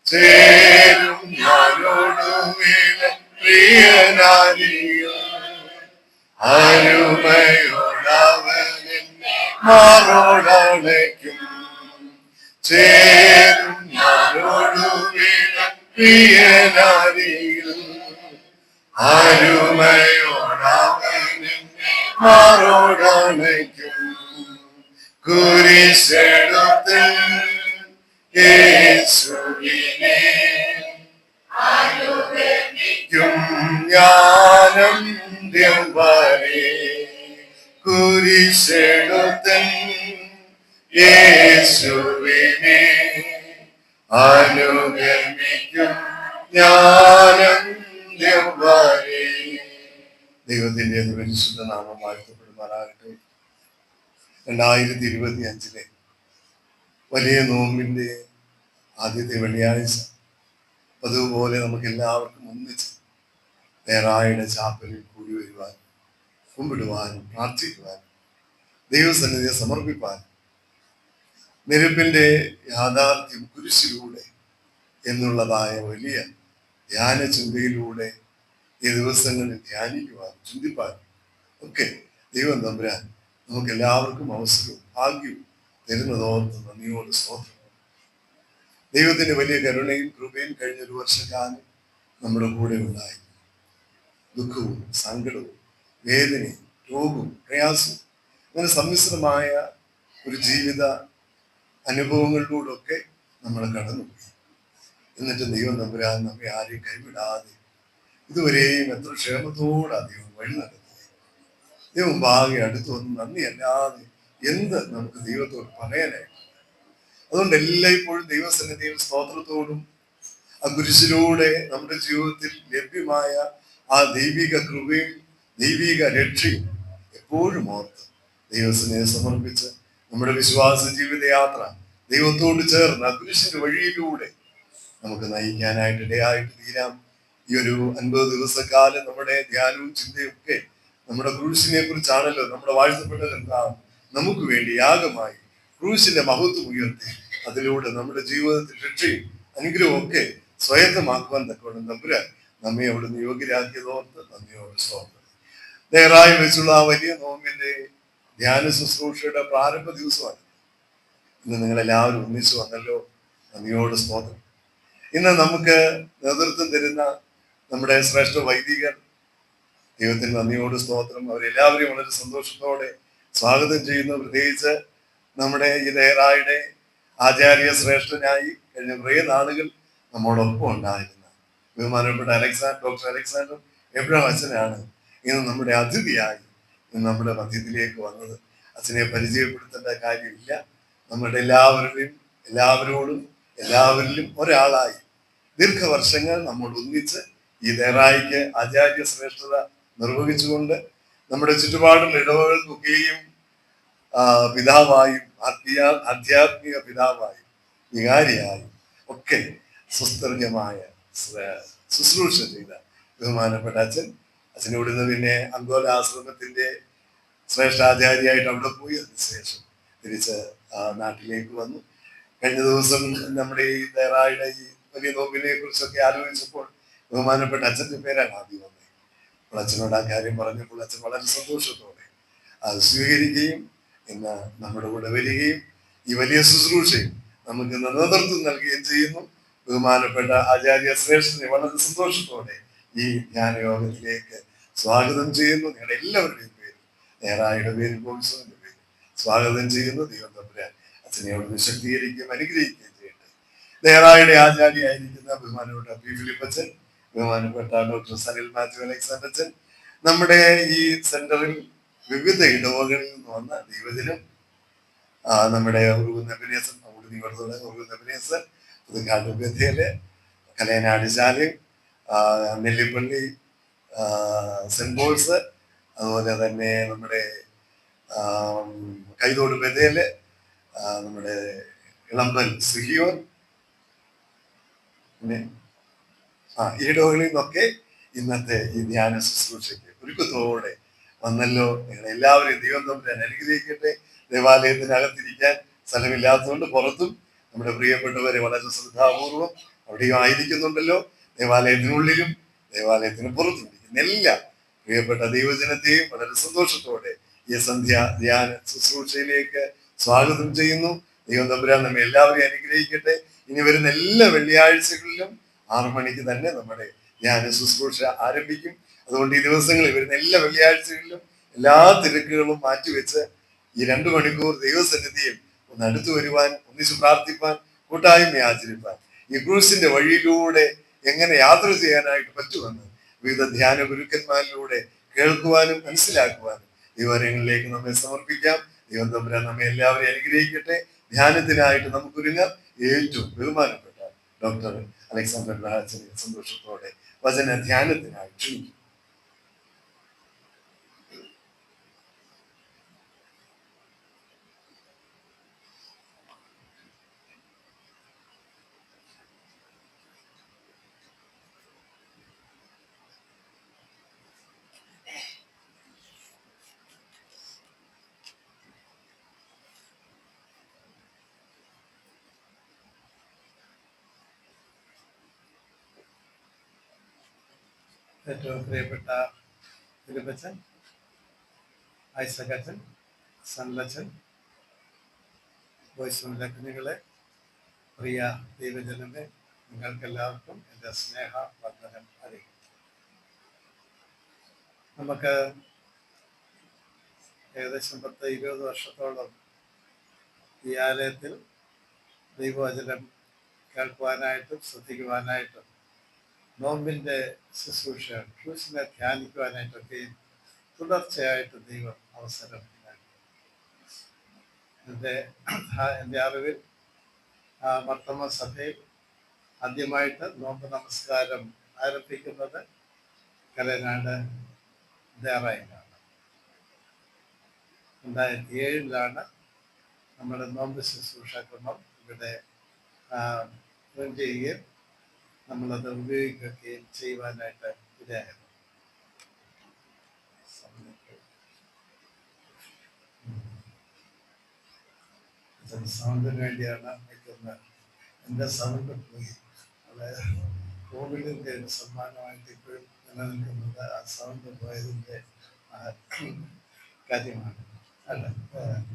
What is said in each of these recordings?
ചേരും ഞാനോടുമേലെ പ്രിയനാരിയും അരുമയോടവനെന്നെ മാറോടണയ്ക്കും. ചേരും ഞാനോടുമേലെ പ്രിയനാരിയും അരുമയോടവനെന്നെ മാറോടണയ്ക്കും. കുരിശെടുത്ത് യേശുവിനെ അനുഗമിക്കും ഞാനന്ത്യം വരെ. കുരിശെടുത്ത് യേശുവിനെ അനുഗമിക്കും ഞാനന്ത്യം വരെ. ദൈവത്തിന്റെ പരിശുദ്ധ നാമം വാഴ്ത്തപ്പെടുമാറാകട്ടെ. 2025 വലിയ നോമ്പിന്റെ ആദ്യത്തെ വെള്ളിയാഴ്ച അതുപോലെ നമുക്ക് എല്ലാവർക്കും ഒന്നിച്ച് നേരായുടെ ചാപ്പലിൽ കൂടി വരുവാൻ, കുമ്പിടുവാനും പ്രാർത്ഥിക്കുവാനും ദൈവസന്നിധിയെ സമർപ്പിപ്പാനും നിരപ്പിന്റെ യാഥാർത്ഥ്യം കുരിശിലൂടെ എന്നുള്ളതായ വലിയ ധ്യാന ചിന്തയിലൂടെ ഈ ദിവസങ്ങളിൽ ധ്യാനിക്കുവാനും ചിന്തിപ്പാനും ഒക്കെ ദൈവം തമ്പുരാൻ നമുക്ക് എല്ലാവർക്കും അവസരവും ഭാഗ്യവും തരുന്നതോർത്ത് നന്ദിയോട് സ്തോത്രം. ദൈവത്തിന്റെ വലിയ കരുണയും കൃപയും കഴിഞ്ഞൊരു വർഷക്കാലം നമ്മുടെ കൂടെ ഉണ്ടായി. ദുഃഖവും സങ്കടവും വേദനയും രോഗവും പ്രയാസവും അങ്ങനെ സമ്മിശ്രമായ ഒരു ജീവിത അനുഭവങ്ങളിലൂടെയൊക്കെ നമ്മൾ കടന്നുപോയി. എന്നിട്ട് ദൈവം തമ്പുരാൻ നമ്മെ ആരെയും കൈവിടാതെ ഇതുവരെയും എത്ര ക്ഷേമത്തോടെ ദൈവം വഴി നടത്തി. ദൈവം ഭാഗ്യ അടുത്ത് വന്ന് നന്ദി അല്ലാതെ എന്ത് നമുക്ക് ദൈവത്തോട് പറയാനായിട്ട്. അതുകൊണ്ട് എല്ലായ്പ്പോഴും ദൈവസന്നിധിയും സ്തോത്രത്തോടും ആ കുരിശിലൂടെ നമ്മുടെ ജീവിതത്തിൽ ലഭ്യമായ ആ ദൈവിക കൃപയും ദൈവിക രക്ഷയും എപ്പോഴും ഓർത്ത് ദൈവസന്നിധിയെ സമർപ്പിച്ച് നമ്മുടെ വിശ്വാസ ജീവിതയാത്ര ദൈവത്തോട് ചേർന്ന് ആ കുരിശിന്റെ വഴിയിലൂടെ നമുക്ക് നയിക്കാനായിട്ട് ഇടയായിട്ട് തീരാം. ഈ ഒരു 50 ദിവസക്കാലം നമ്മുടെ ധ്യാനവും ചിന്തയും ഒക്കെ നമ്മുടെ ക്രൂശിനെ കുറിച്ചാണല്ലോ. നമ്മുടെ വാഴ്ത്തപ്പെട്ടത് എന്താ? നമുക്ക് വേണ്ടി യാഗമായി ക്രൂശിന്റെ മഹത്വം ഉയർത്തി അതിലൂടെ നമ്മുടെ ജീവിതത്തിൽ രക്ഷയും അനുഗ്രഹവും ഒക്കെ സ്വയത്തമാക്കുവാൻ തക്കവണ്ണം തമ്പുരാൻ നമ്മെ അവിടുന്ന് യോഗ്യരാക്കിയതോർത്ത് നന്ദിയോട് സ്തോത്രം. നേരായി വെച്ചുള്ള ആ വലിയ നോമ്പിന്റെ ധ്യാന ശുശ്രൂഷയുടെ പ്രാരംഭ ദിവസമാണ് ഇന്ന്. നിങ്ങളെല്ലാവരും ഒന്നിച്ചു വന്നല്ലോ, നന്ദിയോട് സ്തോത്രം. ഇന്ന് നമുക്ക് നേതൃത്വം തരുന്ന നമ്മുടെ ശ്രേഷ്ഠ വൈദികർ, ദൈവത്തിന് നന്ദിയോട് സ്തോത്രം. അവരെല്ലാവരെയും വളരെ സന്തോഷത്തോടെ സ്വാഗതം ചെയ്യുന്നു. പ്രത്യേകിച്ച് നമ്മുടെ ഈ നേരായുടെ ആചാര്യ ശ്രേഷ്ഠനായി കഴിഞ്ഞ കുറേ നാളുകൾ നമ്മോടൊപ്പം ഉണ്ടായിരുന്ന ബഹുമാനപ്പെട്ട ഡോക്ടർ അലക്സാണ്ടർ എബ്രഹാം അച്ഛനാണ് ഇന്ന് നമ്മുടെ അതിഥിയായി ഇന്ന് നമ്മുടെ മധ്യത്തിലേക്ക് വന്നത്. അച്ഛനെ പരിചയപ്പെടുത്തേണ്ട കാര്യമില്ല. നമ്മുടെ എല്ലാവരോടും എല്ലാവരിലും ഒരാളായി ദീർഘവർഷങ്ങൾ നമ്മോട് ഒന്നിച്ച് ഈ നേരായിക്ക് ആചാര്യ ശ്രേഷ്ഠത നിർവഹിച്ചുകൊണ്ട് നമ്മുടെ ചുറ്റുപാടുള്ള ഇടവകൾക്കൊക്കെയും പിതാവായും ആധ്യാത്മിക പിതാവായും വികാരിയായും ഒക്കെ സുസ്ഥിരമായ ശുശ്രൂഷ ചെയ്ത ബഹുമാനപ്പെട്ട അച്ഛനെ ഇവിടുന്ന് പിന്നെ അങ്കോല ആശ്രമത്തിന്റെ ശ്രേഷ്ഠാചാര്യായിട്ട് അവിടെ പോയി. അതിനുശേഷം തിരിച്ച് നാട്ടിലേക്ക് വന്നു. കഴിഞ്ഞ ദിവസം നമ്മുടെ ഈ നേരായുടെ ഈ വലിയ നോമ്പിനെ കുറിച്ചൊക്കെ ആലോചിച്ചപ്പോൾ ബഹുമാനപ്പെട്ട അച്ഛൻ്റെ പേരാണ് ആദ്യം വന്നത്. അപ്പോൾ അച്ഛനോട് ആ കാര്യം പറഞ്ഞപ്പോൾ അച്ഛൻ വളരെ സന്തോഷത്തോടെ അത് സ്വീകരിക്കുകയും ഇന്ന് നമ്മുടെ കൂടെ വരികയും ഈ വലിയ ശുശ്രൂഷയും നമുക്ക് നേതൃത്വം നൽകുകയും ചെയ്യുന്നു. ബഹുമാനപ്പെട്ട ആചാര്യ ശ്രേഷ്ഠനെ വളരെ സന്തോഷത്തോടെ ഈ ധ്യാനയോഗത്തിലേക്ക് സ്വാഗതം ചെയ്യുന്നു. നിങ്ങളുടെ എല്ലാവരുടെയും പേര്, നേരായുടെ പേര്, ബോംസോന്റെ പേര് സ്വാഗതം ചെയ്യുന്നു. ദൈവം തമ്പുരാൻ അച്ഛനെ അവിടെ ശക്തീകരിക്കുകയും അനുഗ്രഹിക്കുകയും ചെയ്യട്ടെ. നേരായുടെ ആചാര്യായിരിക്കുന്ന ബഹുമാനപ്പെട്ട പി ഫിലിപ്പച്ചൻ, ബഹുമാനപ്പെട്ട ഡോക്ടർ സനിൽ മാത്യു അലക്സാണ്ടർ അച്ഛൻ, നമ്മുടെ ഈ സെന്ററിൽ വിവിധ ഇടവകളിൽ നിന്ന് വന്ന ദൈവജനം, നമ്മുടെ പുതുക്കാട് ബഥേല്, കലയനാട് ശാലയും, നെല്ലിപ്പള്ളി സെന്റ് പോൾസ്, അതുപോലെ തന്നെ നമ്മുടെ കൈതോട് ബഥേല്, നമ്മുടെ ഇളമ്പൽ സിഹിയോൻ, പിന്നെ ഈ ഇടവകളിൽ നിന്നൊക്കെ ഇന്നത്തെ ഈ ധ്യാന ശുശ്രൂഷയ്ക്ക് ഒരുക്കത്തോടെ വന്നല്ലോ. നിങ്ങൾ എല്ലാവരെയും ദൈവം തമ്പുരാൻ അനുഗ്രഹിക്കട്ടെ. ദേവാലയത്തിനകത്തിരിക്കാൻ സ്ഥലമില്ലാത്തതുകൊണ്ട് പുറത്തും നമ്മുടെ പ്രിയപ്പെട്ടവരെ വളരെ ശ്രദ്ധാപൂർവം അവിടെയും ആയിരിക്കുന്നുണ്ടല്ലോ. ദേവാലയത്തിനുള്ളിലും ദേവാലയത്തിന് പുറത്തും ഇരിക്കുന്ന എല്ലാ പ്രിയപ്പെട്ട ദൈവജനത്തെയും വളരെ സന്തോഷത്തോടെ ഈ സന്ധ്യ ധ്യാന ശുശ്രൂഷയിലേക്ക് സ്വാഗതം ചെയ്യുന്നു. ദൈവം തമ്പുരാൻ നമ്മെ എല്ലാവരെയും അനുഗ്രഹിക്കട്ടെ. ഇനി വരുന്ന എല്ലാ വെള്ളിയാഴ്ചകളിലും 6 മണിക്ക് തന്നെ നമ്മുടെ ധ്യാന ശുശ്രൂഷ ആരംഭിക്കും. അതുകൊണ്ട് ഈ ദിവസങ്ങളിൽ വരുന്ന എല്ലാ വെള്ളിയാഴ്ചകളിലും എല്ലാ തിരക്കുകളും മാറ്റിവെച്ച് ഈ 2 മണിക്കൂർ ദൈവസന്നിധിയിൽ ഒന്ന് അടുത്തു വരുവാൻ, ഒന്നിച്ച് പ്രാർത്ഥിപ്പാൻ, കൂട്ടായ്മ ആചരിപ്പാൻ, ഈ ക്രൂസിന്റെ വഴിയിലൂടെ എങ്ങനെ യാത്ര ചെയ്യാനായിട്ട് പറ്റുമെന്ന് വിവിധ ധ്യാന ഗുരുക്കന്മാരിലൂടെ കേൾക്കുവാനും മനസ്സിലാക്കുവാനും ദൈവകരങ്ങളിലേക്ക് നമ്മെ സമർപ്പിക്കാം. ദൈവം തമ്പുരാൻ നമ്മെ എല്ലാവരെയും അനുഗ്രഹിക്കട്ടെ. ധ്യാനത്തിനായിട്ട് നമുക്കൊരുങ്ങാം. ഏറ്റവും ബഹുമാനപ്പെട്ട ഡോക്ടർ അലക്സാണ്ടർ ബ്രഹാച്ചനെ സന്തോഷത്തോടെ വചന ധ്യാനത്തിനായി ക്ഷണിക്കും. ഏറ്റവും പ്രിയപ്പെട്ട തിരുപ്പച്ചൻ, ഐസകച്ചൻ, സൺലച്ചൻ, വോയിസ് ലഗ്നികളെ, പ്രിയ ദൈവജനമേ, നിങ്ങൾക്കെല്ലാവർക്കും എൻ്റെ സ്നേഹ വന്ദനം അറിയിക്കും. നമുക്ക് ഏകദേശം 10-20 വർഷത്തോളം ഈ ആലയത്തിൽ ദൈവവചനം കേൾക്കുവാനായിട്ടും ശ്രദ്ധിക്കുവാനായിട്ടും നോമ്പിൻ്റെ ശുശ്രൂഷ ക്രൂസിനെ ധ്യാനിക്കുവാനായിട്ടൊക്കെയും തുടർച്ചയായിട്ട് ദൈവം അവസരം നൽകി. എൻ്റെ അറിവിൽ മർത്തമ സഭയിൽ ആദ്യമായിട്ട് നോമ്പ് നമസ്കാരം ആരംഭിക്കുന്നത് കലനാട് ദേറായിലാണ്. 2007 നമ്മുടെ നോമ്പ് ശുശ്രൂഷ ക്രമം ഇവിടെ ചെയ്യുകയും നമ്മളത് ഉപയോഗിക്കുകയും ചെയ്യുവാനായിട്ട് ഇടയായിരുന്നു. സൗണ്ടിന് വേണ്ടിയാണ് നിൽക്കുന്നത്. എൻ്റെ സൗണ്ട് പോയി. അതായത് കോവിഡിൻ്റെ ഒരു സമ്മാനമായിട്ട് ഇപ്പോഴും നിലനിൽക്കുന്നത് ആ സൗണ്ട് പോയതിൻ്റെ കാര്യമാണ്. അല്ല,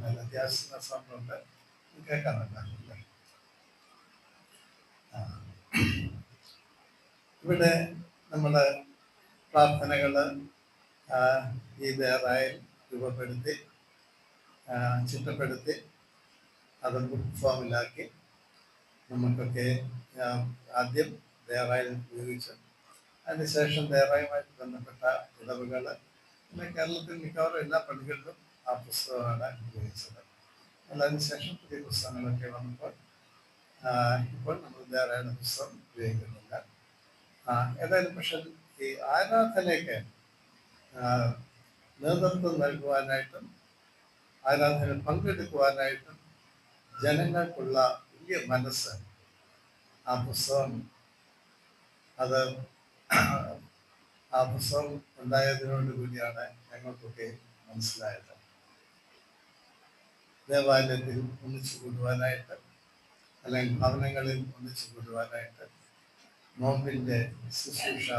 നല്ല അത്യാവശ്യം സൗണ്ടുണ്ട്, കേൾക്കാറുണ്ടല്ലേ? ഇവിടെ നമ്മുടെ പ്രാർത്ഥനകൾ ഈ ദേറായിൽ രൂപപ്പെടുത്തി ചിട്ടപ്പെടുത്തി അത് ബുക്ക് ഫോമിലാക്കി നമുക്കൊക്കെ ആദ്യം ദേറായിൽ ഉപയോഗിച്ചു. അതിനുശേഷം ദേറായുമായിട്ട് ബന്ധപ്പെട്ട ഇടവുകൾ, പിന്നെ കേരളത്തിൽ മിക്കവാറും എല്ലാ പള്ളികളിലും ആ പുസ്തകമാണ് ഉപയോഗിച്ചത്. അതിനുശേഷം പുതിയ പുസ്തകങ്ങളൊക്കെ വന്നപ്പോൾ ഇപ്പോൾ നമ്മൾ ദേറായുടെ പുസ്തകം ഉപയോഗിക്കുന്നില്ല. ഏതായാലും പക്ഷെ ഈ ആരാധനയ്ക്ക് നേതൃത്വം നൽകുവാനായിട്ടും ആരാധന പങ്കെടുക്കുവാനായിട്ടും ജനങ്ങൾക്കുള്ള വലിയ മനസ്സ് ആ പുസ്തകം ഉണ്ടായതിനോട് കൂടിയാണ് ഞങ്ങൾക്കൊക്കെ മനസ്സിലായത്. ദേവാലയത്തിൽ ഒന്നിച്ചു കൂടുവാനായിട്ട്, അല്ലെങ്കിൽ ഭവനങ്ങളിൽ ഒന്നിച്ചു കൂടുവാനായിട്ട്, നോമ്പിൻ്റെ ശുശ്രൂഷ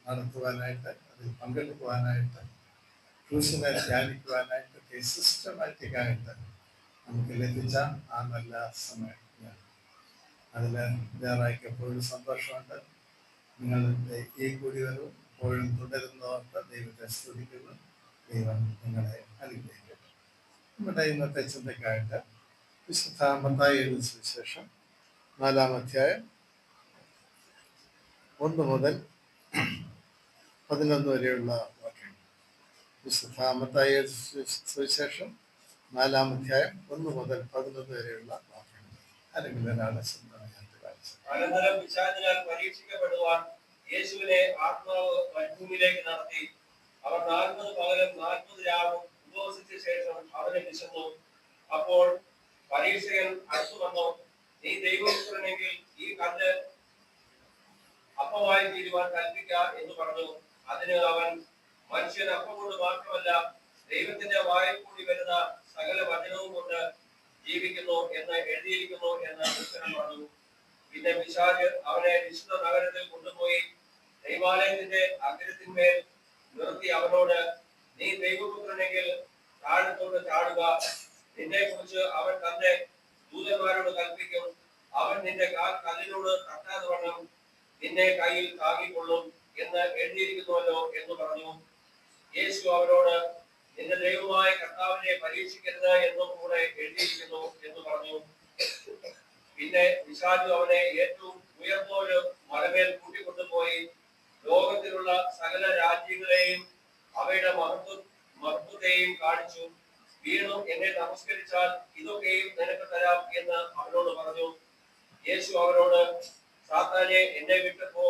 നടത്തുവാനായിട്ട്, അതിൽ പങ്കെടുക്കുവാനായിട്ട്, ക്രൂസിനെ ധ്യാനിക്കുവാനായിട്ടൊക്കെ സിസ്റ്റമാറ്റിക്കായിട്ട് നമുക്ക് ലഭിച്ച ആ നല്ല സമയം. അതിൽ ദേറായിക്ക് എപ്പോഴും സന്തോഷമുണ്ട്. നിങ്ങളുടെ ഈ കൂടിവരവും എപ്പോഴും തുടരുന്നവർക്ക് ദൈവത്തെ സ്തുതിക്കുന്നു. ദൈവം നിങ്ങളെ അനുഗ്രഹിക്കട്ടെ. നമ്മുടെ ഇന്നത്തെ ചിന്തയ്ക്കായിട്ട് വിശുദ്ധ മത്തായി എഴുതിയ സുവിശേഷം 4-ാം അധ്യായം 1 മുതൽ 11 വരെയുള്ള വാക്യങ്ങൾ. വിശുദ്ധ മത്തായി എഴുതിയ സുവിശേഷം 4-ാം അധ്യായം 1 മുതൽ 11 വരെയുള്ള വാക്യങ്ങൾ. അല്ലെങ്കിൽ ഒരാളെ അനന്തരം പിശാചിനാൽ പരീക്ഷിക്കപ്പെടുവാൻ യേശുവിനെ ആത്മാവ് മരുഭൂമിയിലേക്ക് നടത്തി. അവർ 40 പകലും 40 രാവും ഉപവസിച്ച ശേഷം അവനെ വിശന്നു. അപ്പോൾ പരീക്ഷകൻ അടുത്തു വന്നു, നീ ദൈവപുത്രനെങ്കിൽ ഈ കല്ല് അപ്പമായി തീരുവാൻ കൽപ്പിക്ക എന്ന് പറഞ്ഞു. അതിന് അവൻ, മനുഷ്യൻ അപ്പം കൊണ്ട് മാത്രമല്ല ദൈവത്തിന്റെ വായിൽ കൂടി വരുന്ന സകല വചനവും കൊണ്ട് ജീവിക്കുന്നു എന്ന് എഴുതിയിരിക്കുന്നു എന്ന് ഉത്തരം പറഞ്ഞു. പിന്നെ പിശാച് അവനെ വിശുദ്ധ നഗരത്തിൽ കൊണ്ടുപോയി ദൈവാലയത്തിന്റെ അഗ്രത്തിന്മേൽ നിർത്തി അവനോട്, നീ ദൈവപുത്രനെങ്കിൽ താഴത്തോട്ട് ചാടുക, നിന്നെ കുറിച്ച് അവൻ തന്റെ ദൂതന്മാരോട് കൽപ്പിക്കും, അവൻ നിന്റെ കാൽ കല്ലിനോട് തട്ടാതെ വണ്ണം നിന്നെ കയ്യിൽ താങ്ങിക്കൊള്ളും എന്ന് എഴുതിയിരിക്കുന്നുവല്ലോ എന്ന് പറഞ്ഞു. യേശു അവരോട്, നിന്റെ ദൈവമായ കർത്താവിനെ പരീക്ഷിക്കരുത് എന്നും കൂടെ എഴുതിയിരിക്കുന്നു എന്ന് പറഞ്ഞു. പിന്നെ പിശാചു അവനെ ഏറ്റവും ഉയർന്ന ഒരു മലമേൽ കൂട്ടിക്കൊണ്ടുപോയി ലോകത്തിലുള്ള സകല രാജ്യങ്ങളെയും അവയുടെ മഹത്വത്തെയും കാണിച്ചു. വീണ്ടും എന്നെ നമസ്കരിച്ചാൽ ഇതൊക്കെയും നിനക്ക് തരാം എന്ന് അവനോട് പറഞ്ഞു. യേശു അവരോട്, സാത്താനെ, എന്നെ വിട്ടുപോ,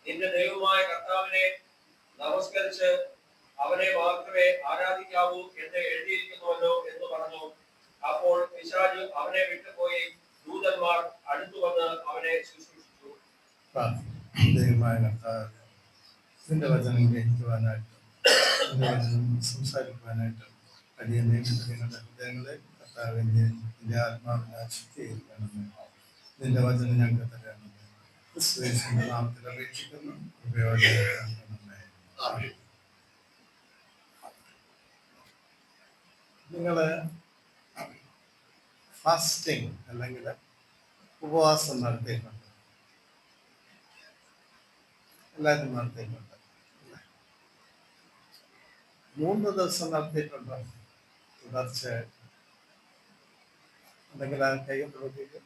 നിന്റെ ദൈവമായ കർത്താവിനെ നമസ്കരിച്ച് അവനെ മാത്രമേ ആരാധിക്കാവൂ എന്ന് എഴുതിയിരിക്കുന്നുവല്ലോ എന്ന് പറഞ്ഞു. അപ്പോൾ പിശാച് അവനെ വിട്ടുപോയി ദൂതന്മാർ അടുത്തു വന്ന് അവനെ ശുശ്രൂഷിച്ചു. ദൈവമായ കർത്താവ്, നിന്റെ വചനം ഗ്രഹിക്കുവാനായിട്ടും നിന്റെ വചനം സംസാരിക്കുവാനായിട്ടും വലിയ നിങ്ങളുടെ ഹൃദയങ്ങളെ കർത്താവിന്റെ നിന്റെ ആത്മാവിനെ ശുദ്ധീകരിക്കണമേ. നിന്റെ വചനം ഞങ്ങൾക്ക് തരണമേ. ക്രിസ്തുയേശുവിന്റെ നാമത്തിൽ അപേക്ഷിക്കുന്നു. ഉപയോഗമേ. നിങ്ങള് ഫാസ്റ്റിംഗ് അല്ലെങ്കിൽ ഉപവാസം നടത്തിയിട്ടുണ്ട്? എല്ലാവരും നടത്തിയിട്ടുണ്ട്. 3 ദിവസം നടത്തിയിട്ടുണ്ടോ തുടർച്ചയായിട്ട്? എന്തെങ്കിലും ആ കൈയും പ്രവർത്തിക്കും.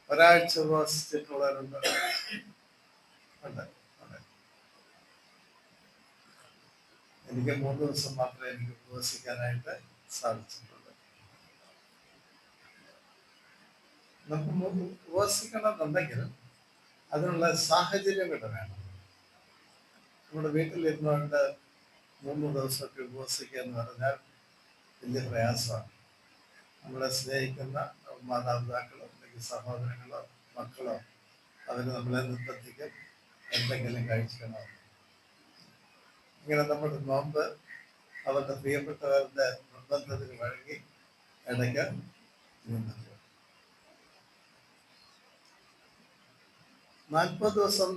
ഒരാഴ്ച ഉപവസിച്ചിട്ടുള്ളവരുണ്ട്? ഉണ്ട്. എനിക്ക് 3 ദിവസം മാത്രമേ എനിക്ക് ഉപവസിക്കാനായിട്ട് സാധിച്ചിട്ടുള്ളൂ. നമുക്ക് ഉപവസിക്കണമെന്നുണ്ടെങ്കിൽ അതിനുള്ള സാഹചര്യങ്ങൾ വേണം. നമ്മുടെ വീട്ടിലിരുന്നുകൊണ്ട് 3 ദിവസമൊക്കെ ഉപവസിക്കുക എന്ന് പറഞ്ഞാൽ വലിയ പ്രയാസമാണ്. നമ്മളെ സ്നേഹിക്കുന്ന മാതാപിതാക്കളോ അല്ലെങ്കിൽ സഹോദരങ്ങളോ മക്കളോ അവർ നമ്മളെ നിർബന്ധിക്കും എന്തെങ്കിലും കഴിക്കണം. ഇങ്ങനെ നമ്മുടെ നോമ്പ് അവരുടെ പ്രിയപ്പെട്ടവരുടെ നിർബന്ധത്തിന് വഴങ്ങി ഇടയ്ക്ക് നീന്തുക. 40 ദിവസം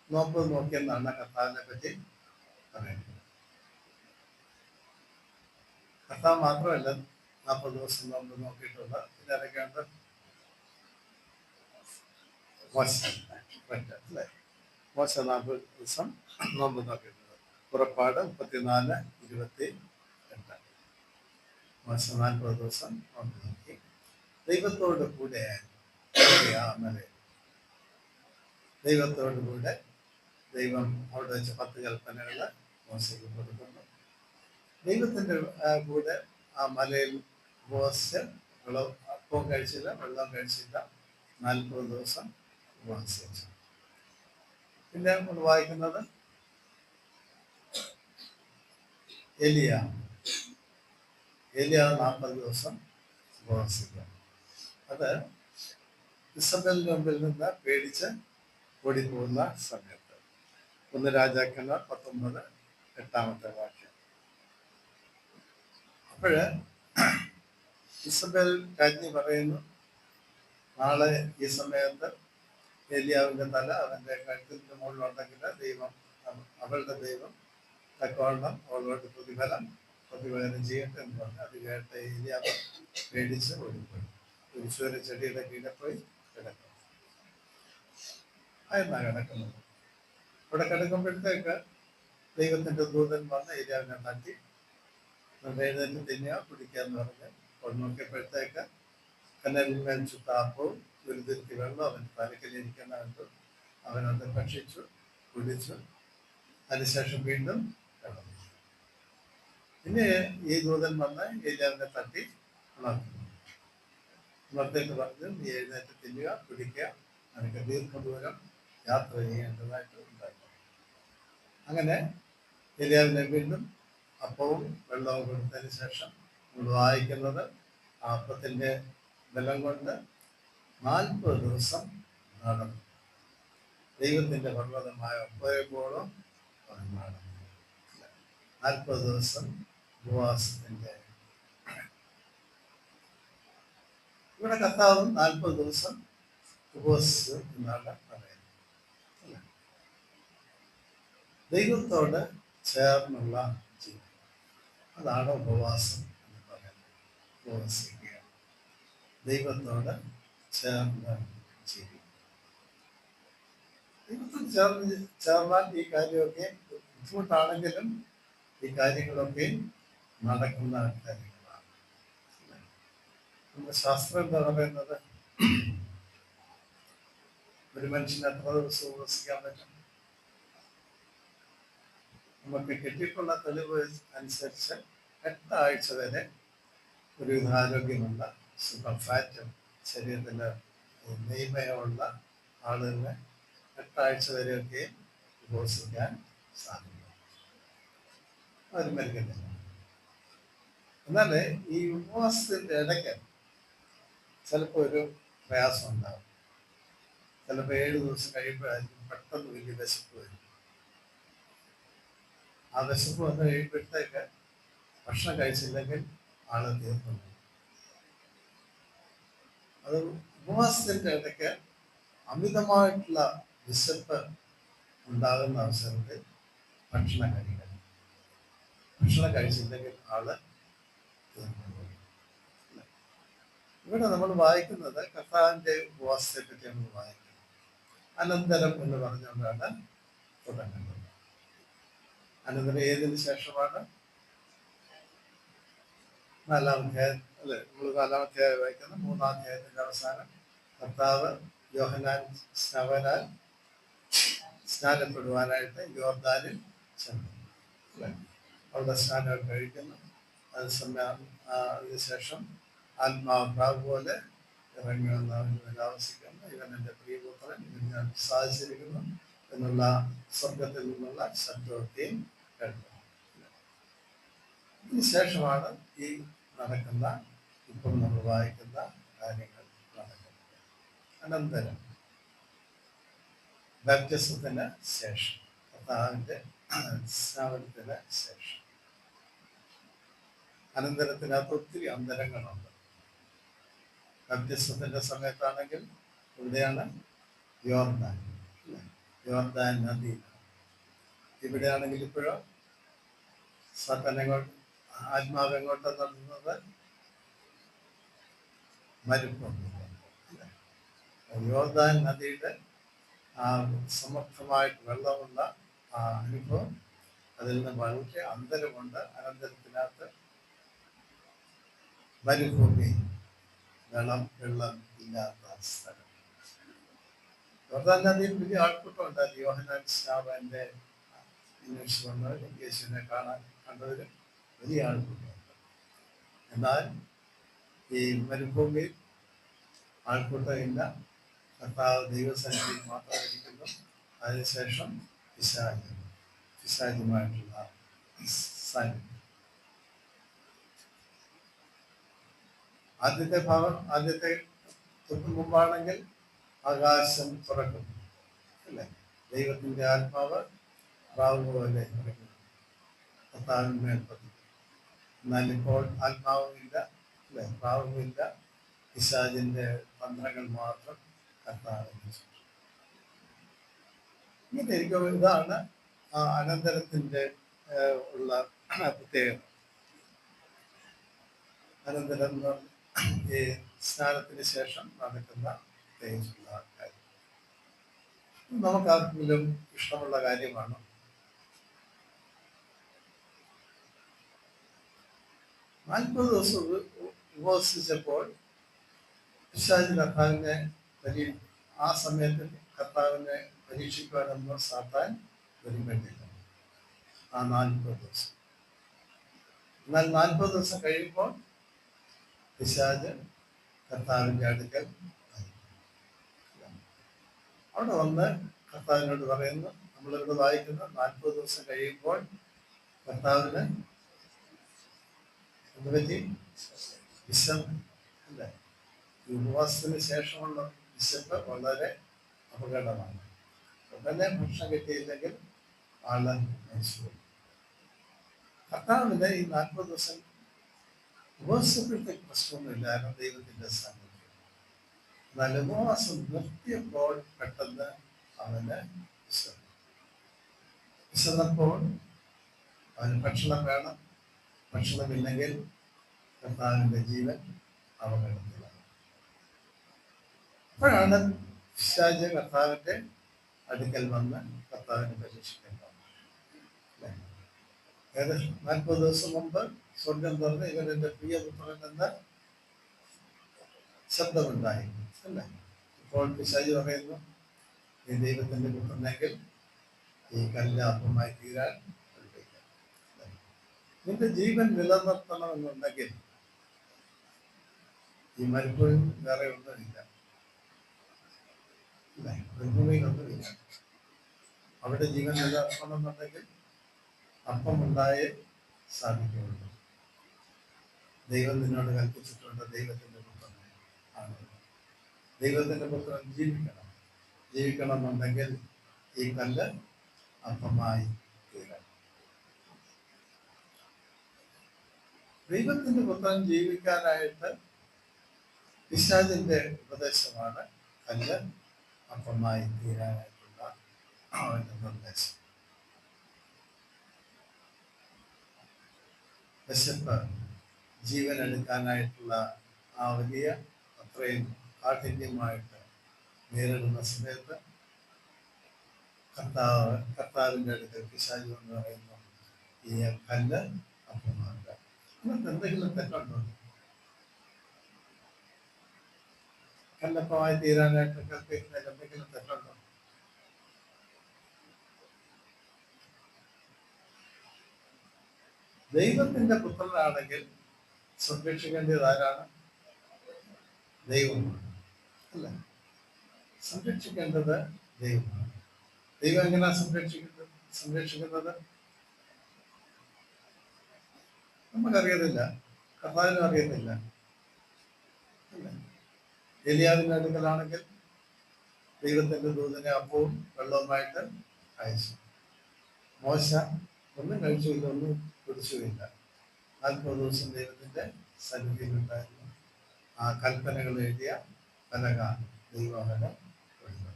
നോമ്പ് നോക്കിയെന്നാണ് കർത്താവിനെ പറ്റി പറയുന്നത്. കർത്താവ് മാത്രമല്ല 40 ദിവസം നോമ്പ് നോക്കിയിട്ടുള്ള ഇതിനിടയ്ക്കുണ്ട് മോശ. അല്ലേ? മോശ 40 ദിവസം നോമ്പ് നോക്കിയിട്ടുണ്ട്. പുറപ്പാട് 34:22. മോശ 40 ദിവസം നോമ്പ് നോക്കി ദൈവത്തോട് കൂടെ ദൈവത്തോടു കൂടെ ദൈവം അവിടെ വെച്ച് 10 കൽപ്പനകൾ മോശയ്ക്ക് കൊടുക്കുന്നു. ദൈവത്തിൻ്റെ കൂടെ ആ മലയിൽ ഉപവസിച്ച് അപ്പവും കഴിച്ചില്ല, വെള്ളം കഴിച്ചില്ല, 40 ദിവസം ഉപവസിച്ചു. പിന്നെ നമ്മൾ വായിക്കുന്നത് ഏലിയാവ് 40 ദിവസം ഉപവസിക്കുക. അത് ഇസബേലിന്റെ മുമ്പിൽ നിന്ന് പേടിച്ച് ഓടിപ്പോകുന്ന സമയത്ത്. 1 രാജാക്കന്മാർ 19:8 വാക്യം. അപ്പോഴ് ഇസബേൽ രാജ്ഞി പറയുന്നു, നാളെ ഈ സമയത്ത് ഏലിയാവിന്റെ തല അവന്റെ കഴുത്തിന്റെ മുകളിലുണ്ടെങ്കിൽ അവളുടെ ദൈവം തക്കവണ്ണം അവളോട് പ്രതിഫലനം ചെയ്യട്ടെ എന്ന് പറഞ്ഞ് അത് കേട്ട ഏലിയാവ് പേടിച്ച് ഓടിപ്പോയി. ഈശ്വര ചെടിയുടെ കീഴെ പോയി കിടക്കും. ആയിരുന്നാ കിടക്കുന്നത്. അവിടെ കിടക്കുമ്പോഴത്തേക്ക് ദൈവത്തിന്റെ ദൂതൻ വന്ന് ഏലിയാവിനെ തട്ടി എഴുന്നേറ്റ് തിന്നുക കുടിക്കുക എന്ന് പറഞ്ഞ് അവിടെ നോക്കിയപ്പോഴത്തേക്ക് കനലിന്മേൽ ചുട്ടാപ്പവും ഗുരുതിരുത്തി വെള്ളം അവൻ തലക്കിലിരിക്കുന്ന കണ്ടു. അവനത് ഭക്ഷിച്ചു, കുടിച്ചു. അതിനുശേഷം വീണ്ടും കിടന്നു. പിന്നെ ഈ ദൂതൻ വന്ന് ഏലിയാവിനെ തട്ടി ഉണർത്തിയിട്ട് പറഞ്ഞു, നീ എഴുന്നേറ്റ് തിന്നുക കുടിക്കുക, നിനക്ക് ദീർഘദൂരം യാത്ര ചെയ്യേണ്ടതായിട്ട് ഉണ്ടായിരുന്നു. അങ്ങനെ ഏലിയാവിനെ വീണ്ടും അപ്പവും വെള്ളവും കൊടുത്തതിന് ശേഷം നമ്മൾ വായിക്കുന്നത് ആ അപ്പത്തിൻ്റെ ബലം കൊണ്ട് 40 ദിവസം നടന്നു. ദൈവത്തിൻ്റെ പർവ്വതമായ ഒപ്പയപ്പോഴും നടന്നു. 40 ദിവസം ഉപവാസത്തിൻ്റെ ഇവിടെ കർത്താവ് 40 ദിവസം ഉപവസിച്ചു എന്നാണ് പറയുന്നത്. അല്ലേ? ദൈവത്തോട് ചേർന്നുള്ള ജീവിതം, അതാണ് ഉപവാസം എന്ന് പറയുന്നത്. ഉപവസിക്കുക, ദൈവത്തോട് ചേർന്ന് ജീവിക്കുക. ദൈവത്തോട് ചേർന്നാൽ ഈ കാര്യമൊക്കെ ബുദ്ധിമുട്ടാണെങ്കിലും ഈ കാര്യങ്ങളൊക്കെ നടക്കുന്ന കാര്യങ്ങളാണ്. നമ്മുടെ ശാസ്ത്രം എന്താ പറയുന്നത്? ഒരു മനുഷ്യന് എത്ര ദിവസം ഉപവസിക്കാൻ പറ്റും? നമുക്ക് കിട്ടിയിട്ടുള്ള തെളിവ് അനുസരിച്ച് 8 ആഴ്ച വരെ ഒരു ആരോഗ്യമുള്ള സൂപ്പർ ഫാറ്റും ശരീരത്തിൽ നെയ്മയമുള്ള ആളുകളെ 8 ആഴ്ച വരെയൊക്കെ ഉപവസിക്കാൻ സാധിക്കും. അവർ മരിക്കുന്നില്ല. എന്നാൽ ഈ ഉപവാസത്തിൻ്റെ ഇടയ്ക്ക് ചിലപ്പോൾ ഒരു പ്രയാസം ഉണ്ടാകും. ചിലപ്പോൾ 7 ദിവസം കഴിയുമ്പോഴായിരിക്കും പെട്ടെന്ന് വലിയ വിശപ്പ് വരും. ആ വിശപ്പ് വന്ന് കഴിയുമ്പോഴത്തേക്ക് ഭക്ഷണം കഴിച്ചില്ലെങ്കിൽ ആള് തീർന്നു. അത് ഉപവാസത്തിൻ്റെ ഇടയ്ക്ക് അമിതമായിട്ടുള്ള വിശപ്പ് ഉണ്ടാകുന്ന അവസരത്തിൽ ഭക്ഷണം കഴിക്കണം. ഭക്ഷണം കഴിച്ചില്ലെങ്കിൽ ആള് തീർന്നു. ഇവിടെ നമ്മൾ വായിക്കുന്നത് കർത്താവിൻ്റെ ഉപവാസത്തെ പറ്റി നമ്മൾ വായിക്കുന്നത്. അനന്തരം എന്ന് പറഞ്ഞുകൊണ്ടാണ് തുടങ്ങുന്നത്. അനന്തരം ഏതിന് ശേഷമാണ്? 4-ാം അധ്യായം അല്ലെ? നമ്മൾ 4-ാം അധ്യായം വായിക്കുന്ന 3-ാം അധ്യായത്തിന്റെ അവസാനം കർത്താവ് യോഹന്നാൻ സ്നാപകനാൽ സ്നാനപ്പെടുവാനായിട്ട് യോർദാനിൽ ചെന്നു. അല്ലെ? അവിടെ സ്നാനം കഴിക്കുന്നു. അതിനുശേഷം ആത്മാവ് പ്രാവ് പോലെ ഇറങ്ങി വന്ന് അവന് ആവശ്യിക്കുന്നു. ഇവൻ എൻ്റെ പ്രിയപുത്രൻ, ഇവൻ ഞാൻ സാധിച്ചിരിക്കുന്നു എന്നുള്ള സ്വർഗത്തിൽ നിന്നുള്ള ശബ്ദത്തെയും കേട്ടു. ഇതിനുശേഷമാണ് ഈ നടക്കുന്ന, ഇപ്പോൾ നമ്മൾ വായിക്കുന്ന കാര്യങ്ങൾ നടക്കുന്നത്. അനന്തരം ബാപ്റ്റിസത്തിന് ശേഷം, കർത്താവിൻ്റെ സ്നാപനത്തിന് ശേഷം, അനന്തരത്തിനകത്ത് ഒത്തിരി അന്തരങ്ങളുണ്ട്. ബാപ്റ്റിസത്തിന്റെ സമയത്താണെങ്കിൽ ഇവിടെയാണ് യോർദാൻ, യോർദാൻ നദി. ഇവിടെയാണെങ്കിൽ ഇപ്പോഴും സത്തനങ്ങോട്ട് ആത്മാവ് എങ്ങോട്ട് നടത്തുന്നത്? മരുഭൂമി. യോർദാൻ നദിയുടെ ആ സമർത്ഥമായിട്ട് വെള്ളമുള്ള ആ അനുഭവം, അതിൽ നിന്ന് വളരെ അന്തരമുണ്ട്. അനന്തരത്തിനകത്ത് മരുഭൂമി, വെള്ളം ഇല്ലാത്ത സ്ഥലം. യോർദാൻ നദിയിൽ വലിയ ആൾക്കൂട്ടം ഉണ്ടായിരുന്നു. യോഹന്നാൻ സ്നാപകന്റെ അന്വേഷിച്ച് വന്നവർ യേശുവിനെ കണ്ടവരും വലിയ ആൾക്കൂട്ടമുണ്ട്. എന്നാൽ ഈ മരുഭൂമിയിൽ ആൾക്കൂട്ടം ഇല്ല. കർത്താവ് ദൈവസന്നിധിയിൽ മാത്രം ഇരിക്കുന്നു. അതിനുശേഷം പിശാചുമായിട്ടുള്ള സാന്നിധ്യം. ആദ്യത്തെ തൊട്ടു മുമ്പാണെങ്കിൽ ആകാശം തുറക്കും, അല്ലേ? ദൈവത്തിന്റെ ആത്മാവ് പ്രാവ് പോലെ ഇറങ്ങും, കർത്താവിന്മേൽ പതിക്കും. എന്നാൽ ഇപ്പോൾ ആത്മാവുമില്ല, അല്ലെ? പ്രാവുമില്ല. പിശാചിന്റെ തന്ത്രങ്ങൾ മാത്രം കർത്താവിന് ചുറ്റും. ഇങ്ങനെ ഇരിക്കും. ഇതാണ് അനന്തരത്തിന്റെ ഉള്ള പ്രത്യേകത. അനന്തരം ഈ സ്നാനത്തിന് ശേഷം നടക്കുന്ന പ്രത്യേകിച്ചുള്ള കാര്യം നമുക്കാർക്കെങ്കിലും ഇഷ്ടമുള്ള കാര്യമാണ്. നാൽപ്പത് ദിവസം ഉപവസിച്ചപ്പോൾ പിശാച് കർത്താവിനെ ആ സമയത്ത് കർത്താവിനെ പരീക്ഷിക്കുവാനൊന്നും സാത്താൻ ഒരുങ്ങുന്നില്ല. ആ 40 ദിവസം. എന്നാൽ 40 ദിവസം കഴിയുമ്പോൾ പിശാച് കർത്താവിൻ്റെ അടുക്കൽ അവിടെ വന്ന് കർത്താവിനോട് പറയുന്നു. നമ്മളിവിടെ വായിക്കുന്നു, 40 ദിവസം കഴിയുമ്പോൾ കർത്താവിന് എന്തുപറ്റി? വിശപ്പ്, അല്ലേ? ഈ ഉപവാസത്തിന് ശേഷമുള്ള വിശപ്പ് വളരെ അപകടമാണ്. ഉടനെ ഭക്ഷണം കിട്ടിയില്ലെങ്കിൽ ആള് മരിച്ചു. കർത്താവിന് ഈ 40 ദിവസം ഉപവസിച്ചപ്പോഴത്തേക്ക് പ്രശ്നമൊന്നുമില്ലായിരുന്നു. ദൈവത്തിന്റെ സാന്നിധ്യം എന്നാൽ ഉപവാസം നിർത്തിയപ്പോൾ പെട്ടെന്ന് അവന് വിശന്നപ്പോൾ അവന് ഭക്ഷണം വേണം. ഭക്ഷണമില്ലെങ്കിൽ കർത്താവിന്റെ ജീവൻ അപകടത്തിലാണ്. അപ്പോഴാണ് പിശാച് കർത്താവിന്റെ അടുക്കൽ വന്ന് കർത്താവിനെ പരീക്ഷിക്കാൻ പോകുന്നത്. ഏകദേശം 40 ദിവസം മുമ്പ് സ്വർഗം തുറന്ന് ഇവൻ എന്റെ പ്രിയപുത്രൻ എന്ന ശബ്ദമുണ്ടായി അല്ലേ? ഇപ്പോൾ പിശാച് പറയുന്നു, നീ ദൈവത്തിന്റെ പുത്രനെങ്കിൽ ഈ കല്ല് അപ്പമായി തീരാൻ പഠിപ്പിക്കാം. നിന്റെ ജീവൻ നിലനിർത്തണമെന്നുണ്ടെങ്കിൽ ഈ മരുഭൂമി വേറെ ഒന്നുമില്ല, മരുഭൂമിയിലൊന്നുമില്ല. അവിടെ ജീവൻ നിലനിർത്തണമെന്നുണ്ടെങ്കിൽ അപ്പമുണ്ടായേ സാധിക്കുകയുള്ളൂ. ദൈവം നിന്നോട് കൽപ്പിച്ചിട്ടുണ്ട്, ദൈവത്തിന്റെ പുത്രൻ ആണ്. ദൈവത്തിന്റെ പുത്രൻ ജീവിക്കണമെന്നുണ്ടെങ്കിൽ ഈ കല്ല് അപ്പമായി തീരണം. ദൈവത്തിന്റെ പുത്രൻ ജീവിക്കാനായിട്ട് പിശാചിന്റെ ഉപദേശമാണ് കല്ല് അപ്പമായി തീരാനായിട്ടുള്ള അവന്റെ നിർദ്ദേശം. വിശപ്പ് ജീവൻ എടുക്കാനായിട്ടുള്ള ആ വലിയ അത്രയും കാഠിന്യമായിട്ട് നേരിടുന്ന സമയത്ത് കർത്താവിന്റെ അടുക്കൽ പിശാച് എന്ന് പറയുന്നു, ഈ കല്ല് അപ്പമാക്കുക. ഇന്നത്തെ എന്തെങ്കിലും തെറ്റുണ്ടോ? കല്ലപ്പമായി തീരാനായിട്ട് കൽപ്പിക്കുന്നതിൽ എന്തെങ്കിലും തെറ്റുണ്ടോ? ദൈവത്തിന്റെ പുത്രനാണെങ്കിൽ സംരക്ഷിക്കേണ്ടത് ആരാണ്? ദൈവമാണ് അല്ല, സംരക്ഷിക്കേണ്ടത് ദൈവമാണ്. ദൈവം എങ്ങനെയാ സംരക്ഷിക്കുന്നത് നമുക്കറിയത്തില്ല, കർത്താവിനും അറിയത്തില്ല. ഏലിയാവിന്റെ അടുക്കലാണെങ്കിൽ ദൈവത്തിന്റെ ദൂതനെ അപ്പവും വെള്ളവുമായിട്ട് അയച്ചു. മോശ ഒന്നും കഴിച്ചില്ല, ഒന്നും കുടിച്ചുമില്ല. 40 ദിവസം ദൈവത്തിന്റെ സന്നിധിയിലുണ്ടായിരുന്നു. ആ കൽപ്പനകൾ എഴുതിയ പലക ദൈവം അവനെ കൊടുത്തു.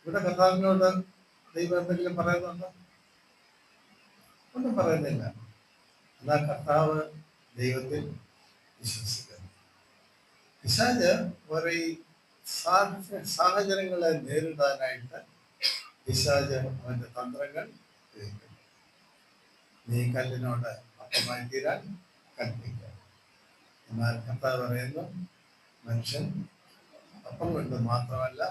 ഇവിടെ കർത്താവിനോട് ദൈവം എന്തെങ്കിലും പറയുന്നുണ്ടോ? ഒന്നും പറയുന്നില്ല. എന്നാൽ കർത്താവ് ദൈവത്തിൽ വിശ്വസിക്കുന്നു. പിശാച് ഓരോ സാഹചര്യങ്ങളെ നേരിടാനായിട്ട് പിശാച് അവന്റെ തന്ത്രങ്ങൾ ഉപയോഗിക്കുന്നു. നീ കല്ലിനോട് അപ്പമായി തീരാൻ കൽപ്പിക്കുക. എന്നാൽ കർത്താവ് പറയുന്നു, മനുഷ്യൻ അപ്പം കൊണ്ട് മാത്രമല്ല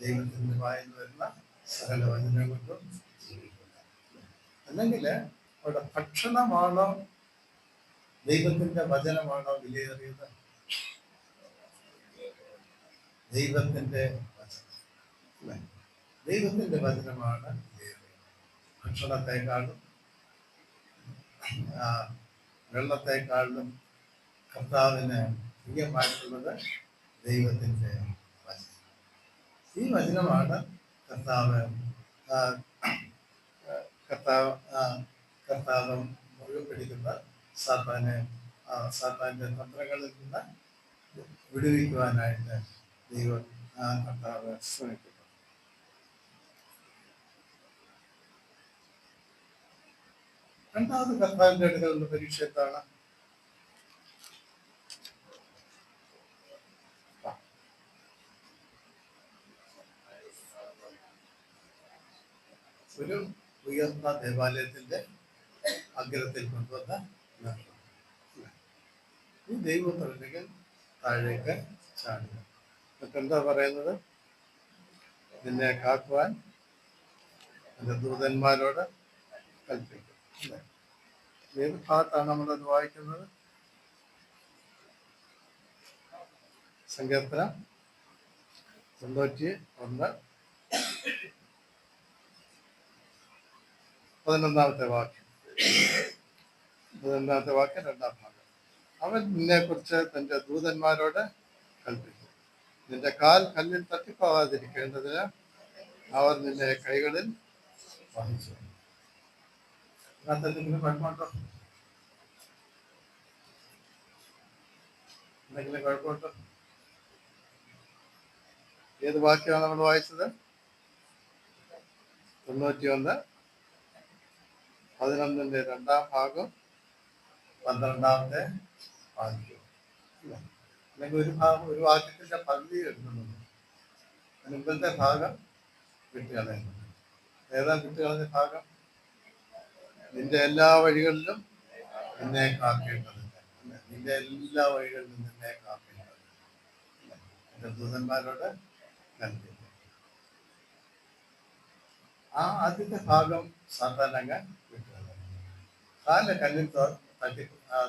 ദൈവത്തിന്റെ വായിൽ വരുന്ന സകല വചനം കൊണ്ടും ജീവിക്കുക. അല്ലെങ്കിൽ അവിടെ ഭക്ഷണമാണോ ദൈവത്തിന്റെ വചനമാണോ വിലയേറിയത്? ദൈവത്തിന്റെ വചനം, ദൈവത്തിന്റെ വചനമാണ് വിലയേറിയത്. ഭക്ഷണത്തെക്കാളും വെള്ളത്തെക്കാളും കർത്താവിന് പ്രിയമായിട്ടുള്ളത് ദൈവത്തിന്റെ വചനം. ഈ വചനമാണ് കർത്താവ് മുറുകെ പിടിക്കുന്ന സാത്താന്റെ തന്ത്രങ്ങളിൽ നിന്ന് വിടുവിക്കുവാനായിട്ട് ദൈവം കർത്താവ് ശ്രമിക്കുന്നു. രണ്ടാമത് കർത്താവിന്റെ അടുക്കലുള്ള പരീക്ഷ എന്താണ്? ഒരു ഉയർന്ന ദേവാലയത്തിന്റെ അഗ്രത്തിൽ കൊണ്ടുവന്ന ഈ ദൈവത്തിലേക്ക് താഴേക്ക് ചാടുക. എന്നിട്ട് എന്താ പറയുന്നത്? നിന്നെ കാക്കുവാൻ എന്റെ ദൂതന്മാരോട് കൽപ്പിക്കും. ഏത് ഭാഗത്താണ് നമ്മളത് വായിക്കുന്നത്? സങ്കീർത്തനം 91 11-ാമത്തെ വാക്യം. 11-ാമത്തെ വാക്യം 2-ാം ഭാഗം. അവൻ നിന്നെ കുറിച്ച് തന്റെ ദൂതന്മാരോട് കൽപ്പിക്കും. നിന്റെ കാൽ കല്ലിൽ തട്ടിപ്പോകാതിരിക്കേണ്ടതിന് അവർ നിന്നെ കൈകളിൽ വഹിച്ചു. എന്തെങ്കിലും കുഴപ്പമുണ്ടോ? എന്തെങ്കിലും കുഴപ്പമുണ്ടോ? ഏത് വാക്യമാണ് നമ്മൾ വായിച്ചത്? 91:11 രണ്ടാം ഭാഗം 12 വാക്യം, അല്ലേ? അല്ലെങ്കിൽ ഒരു വാക്യത്തിന്റെ പകുതി എടുക്കുന്നുണ്ട്, മുമ്പത്തെ ഭാഗം വിട്ടുകളയുന്നുണ്ട്. ഏതാ വിട്ടുകളഞ്ഞ ഭാഗം? നിന്റെ എല്ലാ വഴികളിലും നിന്നെ കാക്കേണ്ടതില്ല, നിന്റെ എല്ലാ വഴികളിലും നിന്നെ കാക്കേണ്ടതില്ല, എന്റെ ദൂതന്മാരോട് നൽകി. ആ ആദ്യത്തെ ഭാഗം സാധാരണ വിട്ടുകളയുന്നു. കാലിന് കല്ലിൽ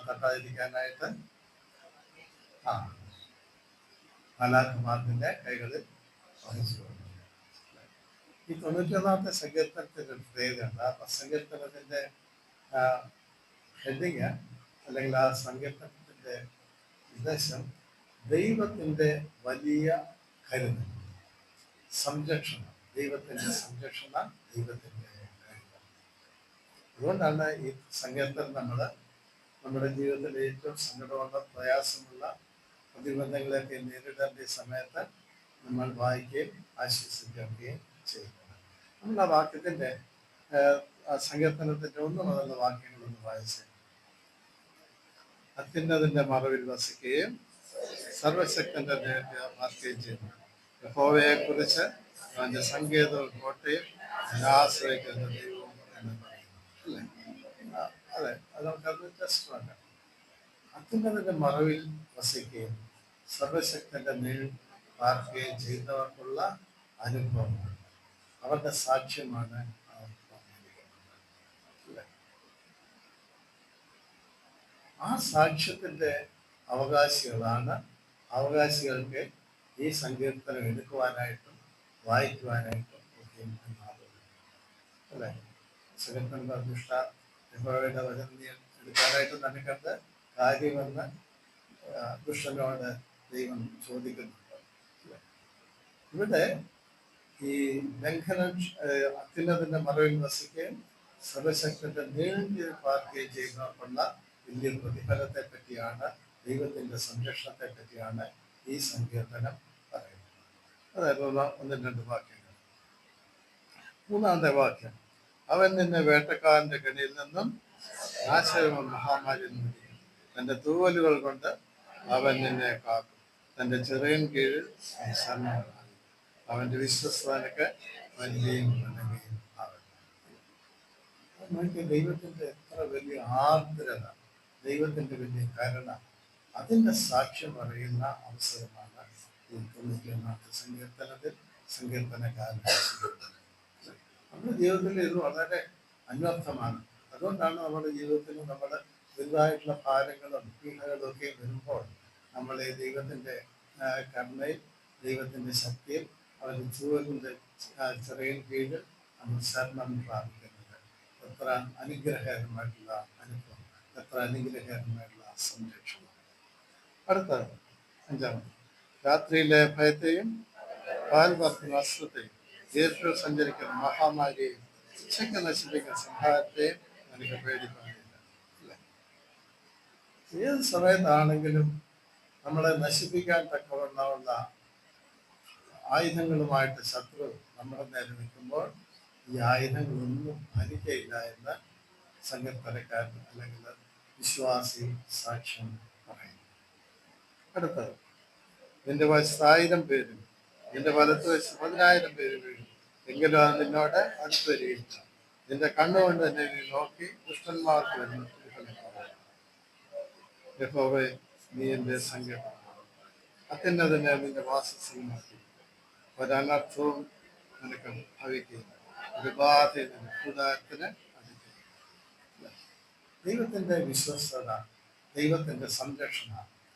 തട്ടാതിരിക്കാനായിട്ട് മാലാഖമാർക്കിന്റെ കൈകളിൽ വഹിച്ചു. ഈ 91-ാമത്തെ സങ്കീർത്തനത്തിന്റെ പ്രത്യേകതയുണ്ട്. ആ സങ്കീർത്തനത്തിന്റെ ഹെഡിങ് അല്ലെങ്കിൽ ആ സങ്കീർത്തനത്തിന്റെ ഉദ്ദേശം ദൈവത്തിന്റെ വലിയ കരുതൽ, സംരക്ഷണം, ദൈവത്തിന്റെ സംരക്ഷണ, ദൈവത്തിന്റെ കരുതൽ. അതുകൊണ്ടാണ് ഈ സങ്കീർത്തനം നമ്മുടെ ജീവിതത്തിൽ ഏറ്റവും സങ്കടമുള്ള, പ്രയാസമുള്ള പ്രതിബന്ധങ്ങളെയൊക്കെ നേരിടേണ്ട സമയത്ത് നമ്മൾ വായിക്കുകയും ആശ്വസിക്കുകയും ചെയ്യുന്നത്. നമ്മൾ ആ വാക്യത്തിന്റെ സങ്കീർത്തനത്തിന്റെ 1 മുതലുള്ള വാക്യങ്ങളൊന്ന് വായിച്ച്. അത്യുന്നതിന്റെ മറവിൽ വസിക്കുകയും സർവശക്തന്റെ നേരെ മാർക്കുകയും ചെയ്യുന്നു. യഹോവയെ കുറിച്ച് അവന്റെ സങ്കേതവും കോട്ടയും ആശ്രയിക്കുന്ന ദൈവവും എന്ന് പറയുന്നു, അല്ലേ? അതെ, അത് നമുക്കത് ടെസ്റ്റ് വേണം. അത്യുന്നതിന്റെ മറവിൽ വസിക്കുകയും സർവശക്തന്റെ നേരിൽ പാർക്കുകയും ചെയ്യുന്നവർക്കുള്ള അനുഭവങ്ങൾ, അവരുടെ സാക്ഷ്യമാണ് അവർ പറഞ്ഞിരിക്കുന്നത്. ആ സാക്ഷ്യത്തിന്റെ അവകാശികൾക്ക് ഈ സങ്കീർത്തനം എടുക്കുവാനായിട്ടും വായിക്കുവാനായിട്ടും ഒക്കെ അല്ലേ? സങ്കീർത്തനം പ്രതിഷ്ഠ യഹോവയുടെ വചനം എടുക്കാനായിട്ട് നടക്കേണ്ട കാര്യമെന്ന് ദുഷ്ടനോട് ദൈവം ചോദിക്കുന്നുണ്ട്. ഇവിടെ ഈ ലംഘനം, അത്യുന്നതിന്റെ മറവിൽ വസിക്കുകയും സർവശക്തന്റെ നേരിൽ പാർക്കുകയും ചെയ്യുന്നവർക്കുള്ള വലിയ പ്രതിഫലത്തെ പറ്റിയാണ്, ദൈവത്തിന്റെ സംരക്ഷണത്തെ പറ്റിയാണ് ഈ സങ്കീർത്തനം പറയുന്നത്. അതായത് 1-2 വാക്യങ്ങൾ. 3-ാമത്തെ വാക്യം, അവൻ നിന്നെ വേട്ടക്കാരന്റെ കെണിയിൽ നിന്നും നാശവും മഹാമാരിയിൽ നിന്നും തന്റെ തൂവലുകൾ കൊണ്ട് അവൻ നിന്നെ കാക്കും, തന്റെ ചെറിയൻ കീഴിൽ ശരണമാണ്, അവന്റെ വിശ്വസ്തനക്ക് വലിയും നന്മയും ആവട്ടെ. ദൈവത്തിന്റെ എത്ര വലിയ ആർദ്രത, ദൈവത്തിന്റെ വലിയ കരുണ, അതിന്റെ സാക്ഷ്യം പറയുന്ന അവസരമാണ് ഈ 91-ാമത്തെ സങ്കീർത്തനത്തിൽ സങ്കീർത്തനക്കാരൻ. നമ്മുടെ ജീവിതത്തിൽ ഇത് വളരെ അന്വർത്ഥമാണ്. അതുകൊണ്ടാണ് നമ്മുടെ ജീവിതത്തിൽ നമ്മുടെ വലുതായിട്ടുള്ള ഭാരങ്ങളും പീഡകളും ഒക്കെ വരുമ്പോൾ നമ്മൾ ഈ ദൈവത്തിന്റെ കരുണയിൽ, ദൈവത്തിന്റെ ശക്തിയിൽ, അവരുടെ ചൂവലിന്റെ ചെറിയ കീഴിൽ നമ്മൾ ശരണം പ്രാപിക്കുന്നത്. എത്ര അനുഗ്രഹകരമായിട്ടുള്ള അനുഭവം, എത്ര അനുഗ്രഹകരമായിട്ടുള്ള സംരക്ഷണം. അടുത്ത 5-ാമത്, രാത്രിയിലെ ഭയത്തെയും പാൽ പറത്തുന്ന അസ്ത്രത്തെയും ദീർഘ സഞ്ചരിക്കുന്ന മഹാമാരിയെയും ഉച്ചയ്ക്ക് നശിപ്പിക്കുന്ന സംഹാരത്തെയും എനിക്ക് പേടിപ്പാനില്ല, അല്ലേ? ഏത് സമയത്താണെങ്കിലും നമ്മളെ നശിപ്പിക്കാൻ തക്കവണ്ണമുള്ള ആയുധങ്ങളുമായിട്ട് ശത്രു നമ്മുടെ നേരെ നിൽക്കുമ്പോൾ ഈ ആയുധങ്ങളൊന്നും ഫലിക്കയില്ല എന്ന് സങ്കീർത്തനക്കാരൻ അല്ലെങ്കിൽ വിശ്വാസി സാക്ഷ്യം പറയുന്നു. അടുത്തത്, നിന്റെ വശത്ത് 1000 പേരും നിന്റെ വലത്ത് വശത്ത് 10,000 പേര് വീഴും, എങ്കിലും അത് നിന്നോട് അടുത്ത് വരികയില്ല. നിന്റെ കണ്ണുകൊണ്ട് തന്നെ നീ നോക്കി ദുഷ്ടന്മാർക്ക് വരുന്ന യഹോവേ, നീ എന്റെ സങ്കേതം, അത്യുന്നതനെ നിന്റെ വാസസ്ഥലമാക്കി. ഒരനർത്ഥവും നിനക്ക് ഭവിക്കുകയില്ല, ഒരു ബാധയും നിന്റെ കൂടാരത്തിന് അധികം. ദൈവത്തിന്റെ വിശ്വസ്തത, ദൈവത്തിന്റെ സംരക്ഷണ,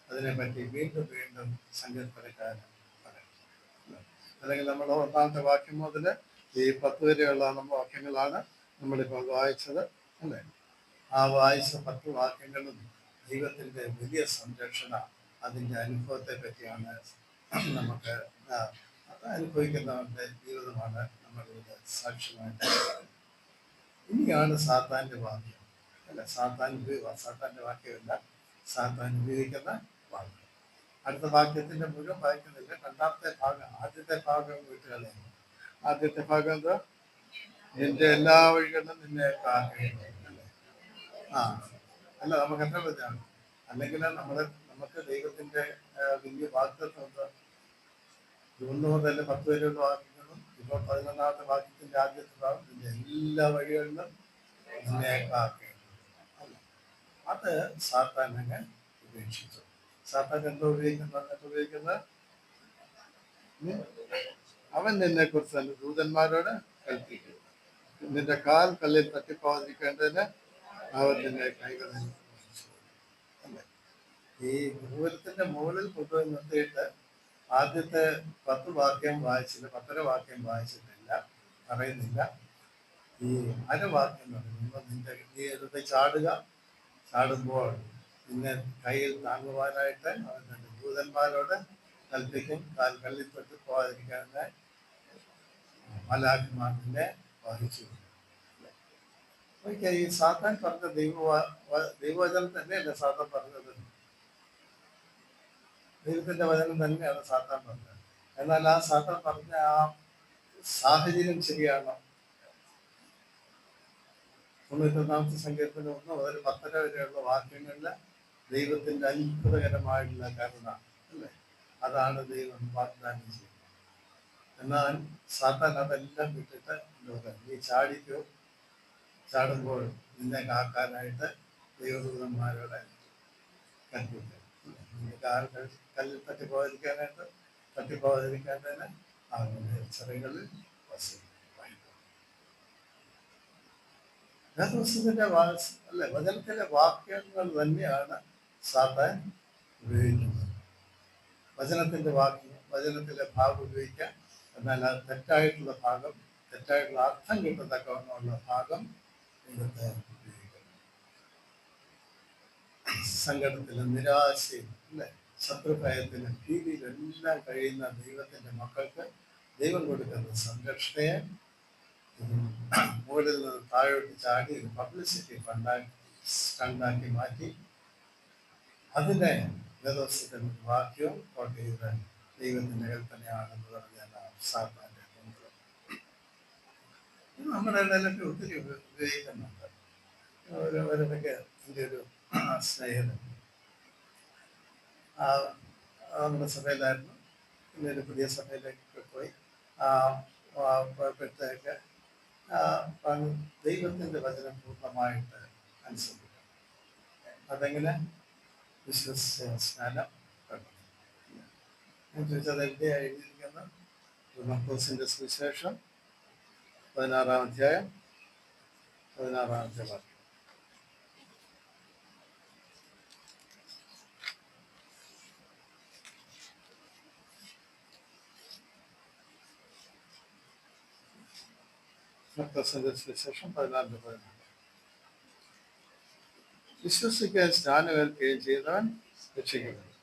അതിനെപ്പറ്റി വീണ്ടും വീണ്ടും സങ്കീർത്തനക്കാരൻ പറയും. അല്ലെങ്കിൽ നമ്മൾ 1-ാമത്തെ വാക്യം മുതൽ ഈ 10 വരെയുള്ള വാക്യങ്ങളാണ് നമ്മളിപ്പോൾ വായിച്ചത്, അല്ലേ? ആ വായിച്ച 10 വാക്യങ്ങളും ദൈവത്തിന്റെ വലിയ സംരക്ഷണ, അതിൻ്റെ അനുഭവത്തെ പറ്റിയാണ് നമുക്ക് അനുഭവിക്കുന്നവരുടെ ജീവിതമാണ് നമ്മളിവിടെ സാക്ഷ്യമായിട്ട്. ഇനിയാണ് സാത്താന്റെ വാക്യം, അല്ല സാത്താന്റെ വാക്യമല്ല, സാത്താൻ ഉപയോഗിക്കുന്ന വാക്യം. അടുത്ത വാക്യത്തിന്റെ മുഴുവൻ വായിക്കുന്നില്ല, രണ്ടാമത്തെ ഭാഗം. ആദ്യത്തെ ഭാഗം വീട്ടുകളെ, ആദ്യത്തെ ഭാഗം എന്താ? നിന്റെ എല്ലാ വഴികളിലും നിന്നെ കാക്കുകയുള്ളൂ അല്ലേ? ആ അല്ല, നമുക്ക് എത്ര പറ്റാണ്? അല്ലെങ്കിൽ നമുക്ക് ദൈവത്തിന്റെ വലിയ വാഗ്ദത്വം എന്താ? 1 മുതൽ 10 വരെയുള്ള വാക്യങ്ങളും ഇപ്പോൾ 11ാമത്തെ വാക്യത്തിന്റെ ആദ്യത്തെ ഭാഗം, നിന്റെ എല്ലാ വഴികളിലും നിന്നെ കാക്കുകയുള്ളൂ അല്ല. അത് സാത്താനെ ഉപേക്ഷിച്ചു. സാത്താൻ എന്താ ഉപയോഗിക്കുന്നത്? അവൻ നിന്നെ കുറിച്ച് തന്റെ ദൂതന്മാരോട് കൽപ്പിക്കും, നിന്റെ കാൽ കല്ലിൽ തട്ടിപ്പോകാതിരിക്കേണ്ടതിന് അവൻ നിന്നെ കൈകളിൽ വഹിച്ചു അല്ലേ? ഈ ഗോപുരത്തിന്റെ മുകളിൽ കൊണ്ടുപോയി നിർത്തിയിട്ട് ആദ്യത്തെ 10 വാക്യം വായിച്ചില്ല, 10.5 വാക്യം വായിച്ചിട്ടില്ല, പറയുന്നില്ല. ഈ അരവാക്യം പറയുമ്പോൾ നീ എടുത്ത് ചാടുമ്പോൾ നിന്നെ കയ്യിൽ താങ്ങുവാനായിട്ട് അവൻ തന്റെ ദൂതന്മാരോട് കൽപ്പിക്കും, കാൽ കല്ലിൽ തൊട്ട് പോകാതിരിക്കാനായി മലാഖമാർ നിന്നെ വഹിച്ചു. ഈ സാത്താൻ പറഞ്ഞ ദൈവവചനം തന്നെയല്ല സാത്താൻ പറഞ്ഞത്, ദൈവത്തിന്റെ വചനം തന്നെയാണ് സാത്താൻ പറഞ്ഞത്. എന്നാൽ ആ സാത്താൻ പറഞ്ഞ ആ സാഹചര്യം ശരിയാണോ? 91ാമത്തെ സങ്കീർത്തനം 1 മുതൽ 10 വരെയുള്ള വാക്യങ്ങളിൽ ദൈവത്തിന്റെ അത്ഭുതകരമായിട്ടുള്ള കരുണ അല്ലേ, അതാണ് ദൈവം വാഗ്ദാനം ചെയ്യുന്നത്. എന്നാൽ സാത്താൻ അതെല്ലാം വിട്ടിട്ട് നീ ചാടുമ്പോൾ നിന്നെ കാക്കാനായിട്ട് ദൈവദൂതന്മാരോട് കൽപ്പിക്കും, നിന്റെ കല്ലിൽ തട്ടിപ്പോകാതിരിക്കാനായിട്ട് അവന്റെ ചെറികളിൽ വസിക്കും. വേദപുസ്തകത്തിന്റെ അല്ലെ, വചനത്തിലെ വാക്യങ്ങൾ തന്നെയാണ് സാത്താൻ ഉപയോഗിക്കുന്നത്. വചനത്തിലെ ഭാഗം ഉപയോഗിക്കാം, എന്നാൽ അത് തെറ്റായിട്ടുള്ള ഭാഗം, തെറ്റായിട്ടുള്ള അർത്ഥം കിട്ടത്തക്കവണ്ണമുള്ള ഭാഗം ഇന്നത്തെ ഉപയോഗിക്കുന്നു. സങ്കടത്തിലും നിരാശയിലും അല്ലെ, ശത്രുഭയത്തിലും ഭീതിയിലും എല്ലാം കഴിയുന്ന ദൈവത്തിന്റെ മക്കൾക്ക് ദൈവം കൊടുക്കുന്ന സംരക്ഷണയെ മുകളിൽ നിന്ന് താഴോട്ട് ചാടി പബ്ലിസിറ്റി സ്റ്റണ്ടാക്കി മാറ്റി അതിനെ വേദപുസ്തകത്തിന്റെ വാക്യവും കോട്ട് ചെയ്ത് ദൈവത്തിന്റെ കൽപ്പനയാണെന്ന് പറഞ്ഞാൽ സാത്താന്റെ തന്ത്രം. ഇത് നമ്മുടെ ഇടയിലൊക്കെ ഒത്തിരി ഉപയോഗിക്കുന്നുണ്ട്. അവരൊക്കെ എൻ്റെ ഒരു സ്നേഹിതൻ നമ്മുടെ സഭയിലായിരുന്നു, പിന്നെ ഒരു പുതിയ സഭയിലേക്ക് പോയി. പോയപ്പോഴത്തേക്ക് ദൈവത്തിന്റെ വചനം പൂർണ്ണമായിട്ട് അനുസരിക്കണം. അതെങ്ങനെ? വിശ്വസിച്ച സ്നാനം കണ്ടു. ഞാൻ ചോദിച്ചത് എവിടെയാണ് എഴുതിയിരിക്കുന്നത്? മർക്കോസിന്റെ സുവിശേഷം 16-ാം അധ്യായം 16-ാമത്തെ വാക്യം. മർക്കോസിന്റെ സുവിശേഷം 16-14. വിശ്വസിക്കാൻ സ്നാനമേൽക്കുകയും ചെയ്തവൻ രക്ഷിക്കപ്പെടും,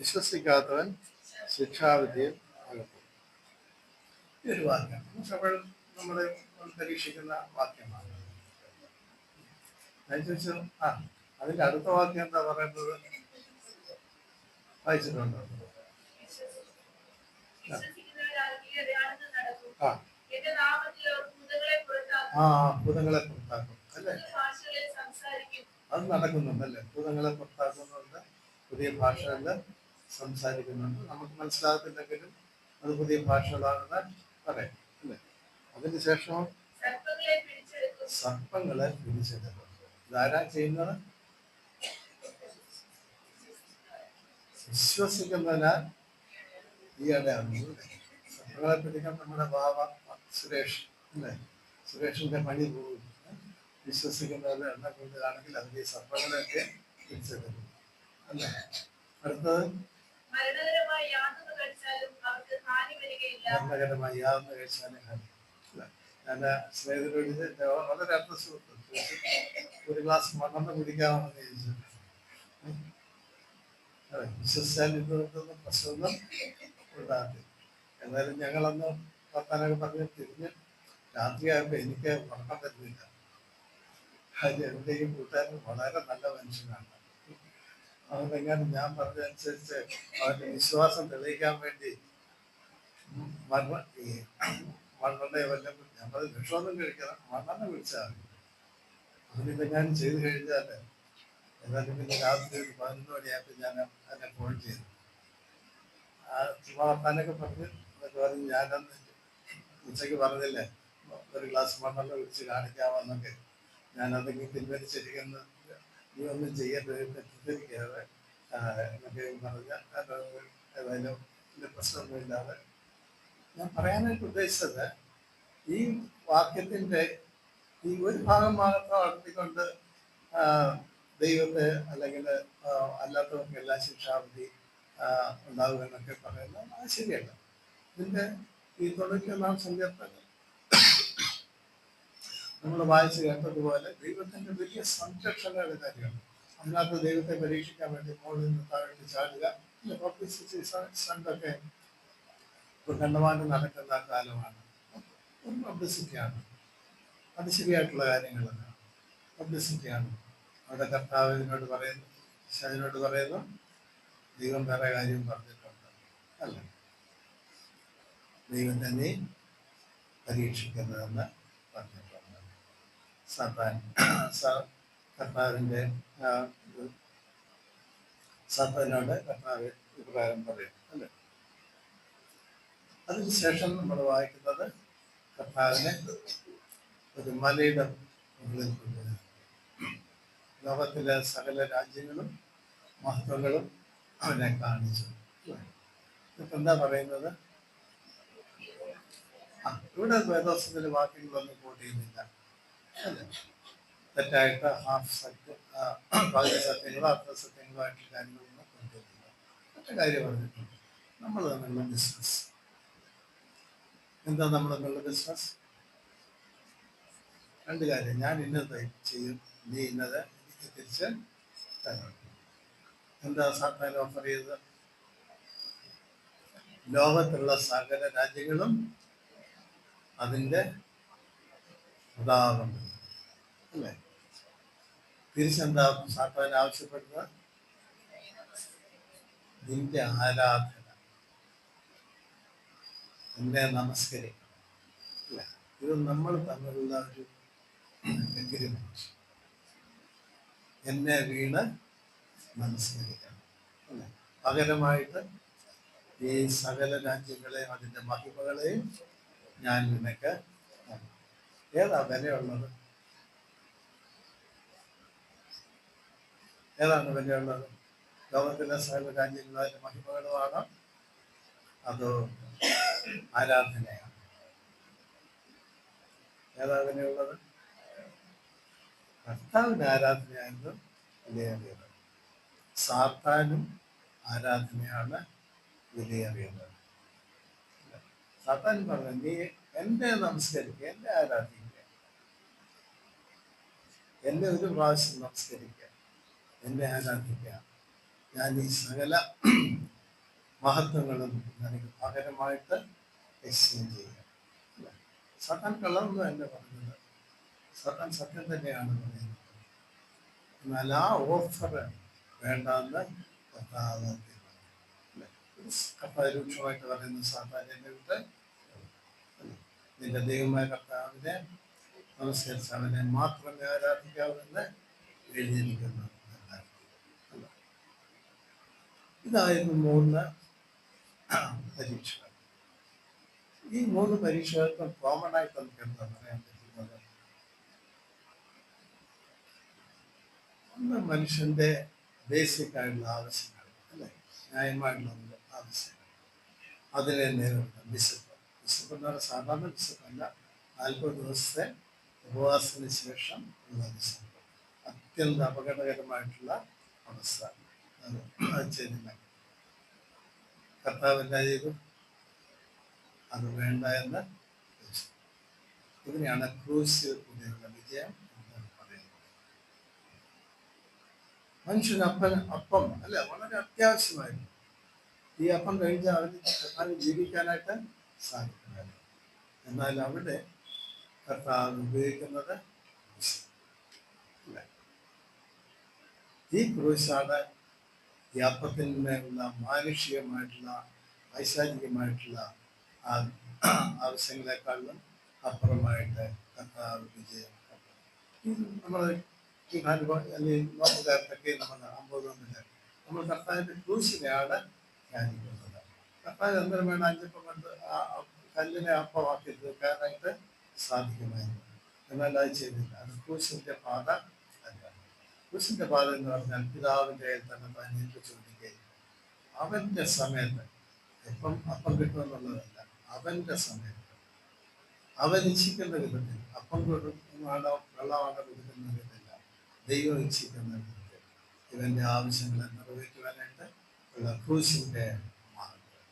വിശ്വസിക്കാത്തവൻ ശിക്ഷാവിധിയിൽ അകപ്പെടും. ഈ ഒരു വാക്യം നമ്മളെ പരീക്ഷിക്കുന്ന വാക്യമാണ്. ഞാൻ ചോദിച്ചു, അതിന്റെ അടുത്ത വാക്യം എന്താ പറയുന്നത്? വായിച്ചിട്ടുണ്ടോ? ഭൂതങ്ങളെ പുറത്താക്കും അല്ലേ? അത് നടക്കുന്നുണ്ടല്ലേ? ഭൂതങ്ങളെ പുറത്താക്കുന്നുണ്ട്, പുതിയ ഭാഷകളിൽ സംസാരിക്കുന്നുണ്ട്. നമുക്ക് മനസ്സിലാകത്തില്ലെങ്കിലും അത് പുതിയ ഭാഷകളാണെന്ന് പറയാം അല്ലേ? അതിനുശേഷം സർപ്പങ്ങളെ പിടിച്ചെടുക്കും. ഇതാരാ ചെയ്യുന്നത്? വിശ്വസിക്കുന്നതിനാൽ ഈയിടെ സർപ്പങ്ങളെ പിടിക്കാൻ നമ്മുടെ ബാബ സുരേഷ് അല്ലേ? സുരേഷിന്റെ പണി പോകും. വിശ്വസിക്കുന്നവരുടെ എണ്ണം കൂടുതലാണെങ്കിൽ അതിന്റെ സർപ്പങ്ങളെയൊക്കെ പിടിച്ചെടുക്കും അല്ലേ? അടുത്തത് മരണകരമായി യാതൊന്ന് കഴിച്ചാലും ഹാനി. ഞാൻ സ്നേഹിതരോട് വളരെ അർത്ഥസുഹൃത്ത് ഒരു ഗ്ലാസ് മണ്ണെണ്ണ കുടിക്കാമെന്ന് ചോദിച്ചു. അതെ, വിശ്വസിച്ചാൽ ഇതൊന്നും പ്രശ്നമൊന്നും ഉണ്ടാകും. എന്നാലും ഞങ്ങളന്ന് വർത്താനൊക്കെ പറഞ്ഞ് തിരിഞ്ഞ് രാത്രിയായപ്പോൾ എനിക്ക് ഉറക്കം വരുന്നില്ല. അത് എൻ്റെ ഈ കൂട്ടുകാരൻ വളരെ നല്ല മനുഷ്യനാണ്. അവനെങ്ങാനും ഞാൻ പറഞ്ഞതനുസരിച്ച് അവന്റെ വിശ്വാസം തെളിയിക്കാൻ വേണ്ടി മണ്ണ ഈ മണ്ണെണ്ണ വല്ല നമ്മൾ വിഷമൊന്നും കഴിക്കണം, മണ്ണെണ്ണ കുടിച്ചാൽ അവനിതെങ്ങാനും ചെയ്ത് കഴിഞ്ഞാൽ ഏതായാലും പിന്നെ രാത്രി ഒരു 11 മണിയായപ്പോൾ ഞാൻ എന്നെ ഫോൺ ചെയ്തു. ചുമ്മാ വർത്താനൊക്കെ എന്നിട്ട് പറഞ്ഞ് ഞാനന്ന് ഉച്ചയ്ക്ക് പറഞ്ഞില്ലേ ഒരു ഗ്ലാസ് മണ്ണെണ്ണ കുടിച്ച് കാണിക്കാമെന്നൊക്കെ, ഞാനതെങ്കിൽ പിൻവലിച്ചിരിക്കുന്നു, നീ ഒന്നും ചെയ്യരുത്, തെറ്റിദ്ധരിക്കാതെ എന്നൊക്കെ പറഞ്ഞ ഏതായാലും ഇതിന്റെ പ്രശ്നമൊന്നുമില്ലാതെ ഞാൻ പറയാനായിട്ട് ഉദ്ദേശിച്ചത്, ഈ വാക്യത്തിന്റെ ഈ ഒരു ഭാഗം മാത്രം നടത്തിക്കൊണ്ട് ദൈവത്തെ അല്ലെങ്കിൽ അല്ലാത്തവർക്കെല്ലാം ശിക്ഷാവിധി ഉണ്ടാവുമെന്നൊക്കെ പറയുന്നത് അത് ശരിയല്ല. ഇതിന്റെ ഈ 91 സങ്കീർത്തനം നമ്മൾ വായിച്ചു കേട്ടതുപോലെ ദൈവത്തിന്റെ വലിയ സംരക്ഷണയുടെ കാര്യമാണ്. അതിനകത്ത് ദൈവത്തെ പരീക്ഷിക്കാൻ വേണ്ടി മുകളിൽ നിന്ന് താഴേക്ക് ചാടുക, സ്റ്റണ്ടൊക്കെ ഇപ്പൊ കണ്ടമാനം നടക്കുന്ന കാലമാണ്. ഒരു പബ്ലിസിറ്റിയാണ്, അത് ശരിയായിട്ടുള്ള കാര്യങ്ങളല്ല, പബ്ലിസിറ്റിയാണ്. അവിടെ കർത്താവിനോട് പറയുന്നു, അതിനോട് പറയുന്നു, ദൈവം വേറെ കാര്യം പറഞ്ഞിട്ടുണ്ട്, അല്ല ദൈവത്തെ നീ പരീക്ഷിക്കുന്നതെന്ന് പറഞ്ഞിട്ടുണ്ട്. സാത്താൻ കർത്താവിൻ്റെ സാത്താനോട് കർത്താവ് ഇപ്രകാരം പറയും, അല്ലേ? അതിനുശേഷം നമ്മൾ വായിക്കുന്നത് കർത്താവിനെ ഒരു മലയുടെ മുകളിൽ കൊണ്ടുവരും. ലോകത്തിലെ സകല രാജ്യങ്ങളും മഹത്വങ്ങളും അവനെ കാണിച്ചു. ഇപ്പൊ എന്താ പറയുന്നത്? ഇവിടെ വേദോസത്തിലെ വാക്യങ്ങളൊന്നും കോട്ട് ചെയ്യുന്നില്ല, അല്ലേ? തെറ്റായിട്ട് ഹാഫ് സത്യം, പകുതി സത്യങ്ങളോ അർദ്ധ സത്യങ്ങളോ ആയിട്ടുള്ള കാര്യങ്ങളൊന്നും കൊണ്ടുവരുന്നില്ല. മറ്റു കാര്യം പറഞ്ഞിട്ടുണ്ട്, നമ്മൾ തമ്മിലുള്ള ബിസിനസ്. എന്താ നമ്മൾ തമ്മിലുള്ള ബിസിനസ്? രണ്ട് കാര്യം, ഞാൻ ഇന്നത് ചെയ്യും, നീ ഇന്നത് എനിക്ക് തിരിച്ച് തരണം. എന്താ സാത്താൻ ഓഫർ ചെയ്തത്? ലോകത്തുള്ള സകല രാജ്യങ്ങളും അതിൻ്റെ ഉദാഹരണം, അല്ലേ? തിരിച്ചെന്താ സാത്താൻ ആവശ്യപ്പെടുന്നത്? നിന്റെ ആരാധന, എന്നെ നമസ്കരിക്കണം, അല്ലേ? ഇത് നമ്മൾ തമ്മിലുള്ള ഒരു എഗ്രിമെന്റ്. എന്നെ വീണ് നമസ്കരിക്കണം, അല്ലേ? പകരമായിട്ട് ഈ സകല രാജ്യങ്ങളെയും അതിൻ്റെ മഹിമകളെയും ഞാൻ നിനക്ക് നൽകും. ഏതാ വിലയുള്ളത്? ഏതാണ് വിലയുള്ളത്? ലോകത്തിലെ സകല രാജ്യങ്ങളും അതിൻ്റെ മഹിമകളുമാണ്, അതോ ആരാധനയാണ്? ഏതാ വിലയുള്ളത്? കർത്താവിന് ആരാധനയായിരുന്നു വിലയേറിയത്. സാത്താനും ആരാധനയാണ് വിലയേറിയത്. സാത്താൻ പറഞ്ഞു, നീ എന്നെ നമസ്കരിക്കുക, എന്നെ ആരാധിക്കുക, എന്നെ ഒരു പ്രാവശ്യം നമസ്കരിക്കുക, എന്നെ ആരാധിക്കുക, ഞാൻ ഈ സകല മഹത്വങ്ങളും എനിക്ക് പകരമായിട്ട് എക്സ്ചേഞ്ച് ചെയ്യുക. സാത്താൻ കള്ളമൊന്നും അല്ല പറഞ്ഞത്, സാത്താൻ സത്യം തന്നെയാണ് പറയുന്നത്. എന്നാൽ ആ ഓഫർ വേണ്ടാന്ന് കർത്താവ് രൂക്ഷമായിട്ട് പറയുന്നു, സാത്താൻ എന്നെ വിട്ട് നിന്റെ ദൈവമായ കർത്താവിനെ നമസ്കരിച്ച് അവനെ മാത്രമേ ആരാധിക്കാവൂന്ന് എഴുതിയിരിക്കുന്നു. ഇതായിരുന്നു 3 പരീക്ഷകൾ. ഈ 3 പരീക്ഷകൾക്കും കോമൺ ആയിട്ട് നമുക്ക് എന്താ പറയാൻ പറ്റുന്നത്? ഒന്ന്, മനുഷ്യന്റെ ബേസിക് ആയിട്ടുള്ള ആവശ്യങ്ങൾ, അല്ലെ? ന്യായമായിട്ടുള്ള ആവശ്യങ്ങൾ, അതിനെ നേരിടുന്ന ഡിസിപ്ലിൻ. ഡിസിപ്ലിൻ എന്ന് പറഞ്ഞാൽ സാധാരണ ഡിസിപ്ലിനല്ല, 40 ദിവസത്തെ ഉപവാസത്തിന് ശേഷം ഉള്ള ഡിസിപ്ലിൻ. അത്യന്തം അപകടകരമായിട്ടുള്ള അവസ്ഥ. അത് ചെയ്തില്ല. കർത്താവ് എന്താ ചെയ്തു? അത് വേണ്ട എന്ന് വെച്ചു. ഇതിനെയാണ് ക്രൂസിൽ കൂടിയുള്ള വിജയം എന്ന് പറയുന്നത്. മനുഷ്യന് അപ്പം അല്ല, വളരെ അത്യാവശ്യമായിരുന്നു. ഈ അപ്പം കഴിച്ചാൽ അവന് ജീവിക്കാനായിട്ട് സാധിക്കുന്നില്ല. എന്നാൽ അവിടെ കർത്താവ് ഉപയോഗിക്കുന്നത് ഈ ക്രൂശാണ് ഈ അപ്പത്തിന്മേലുള്ള മാനുഷികമായിട്ടുള്ള വൈശാചികമായിട്ടുള്ള ആ ആവശ്യങ്ങളെക്കാളും അപ്പുറമായിട്ട് കർത്താവ് വിജയം കണ്ടു. ഇത് നമ്മൾ ഈ അല്ലെങ്കിൽ നോമ്പുകാർക്കൊക്കെ നമ്മൾ അമ്പതൊന്നില്ല നമ്മൾ കർത്താവിന്റെ ക്രൂശിനെയാണ് ധ്യാനിക്കുന്നത്. കർത്താവ് എന്തിനു വേണം അഞ്ചപ്പം കൊണ്ട് ആ കല്ലിനെ അപ്പമാക്കി തീർക്കാനായിട്ട് സാധിക്കുമായിരുന്നു. എന്നാൽ അത് ചെയ്തില്ല. അത് ക്രൂശിന്റെ പാത അല്ല. ക്രൂശിന്റെ പാത എന്ന് പറഞ്ഞാൽ പിതാവിന്റെ കയ്യിൽ തന്നെ താൻ ഏൽപ്പിച്ചുകൊണ്ടിരിക്കുകയും അവന്റെ സമയത്ത് എപ്പം അപ്പം കിട്ടുമെന്നുള്ളതല്ല, അവന്റെ സമയത്ത് അവൻ ഇച്ഛിക്കുന്ന വിധത്തിൽ അപ്പം കൊടുക്കുന്നതാണോ വെള്ളമാണോ കൊടുക്കുന്ന വിധത്തില്ല, ദൈവം ഇച്ഛിക്കുന്ന വിധത്തിൽ ഇവന്റെ ആവശ്യങ്ങളെ നിറവേറ്റുവാനായിട്ട് ഉള്ള ക്രൂശിന്റെ മാർഗം.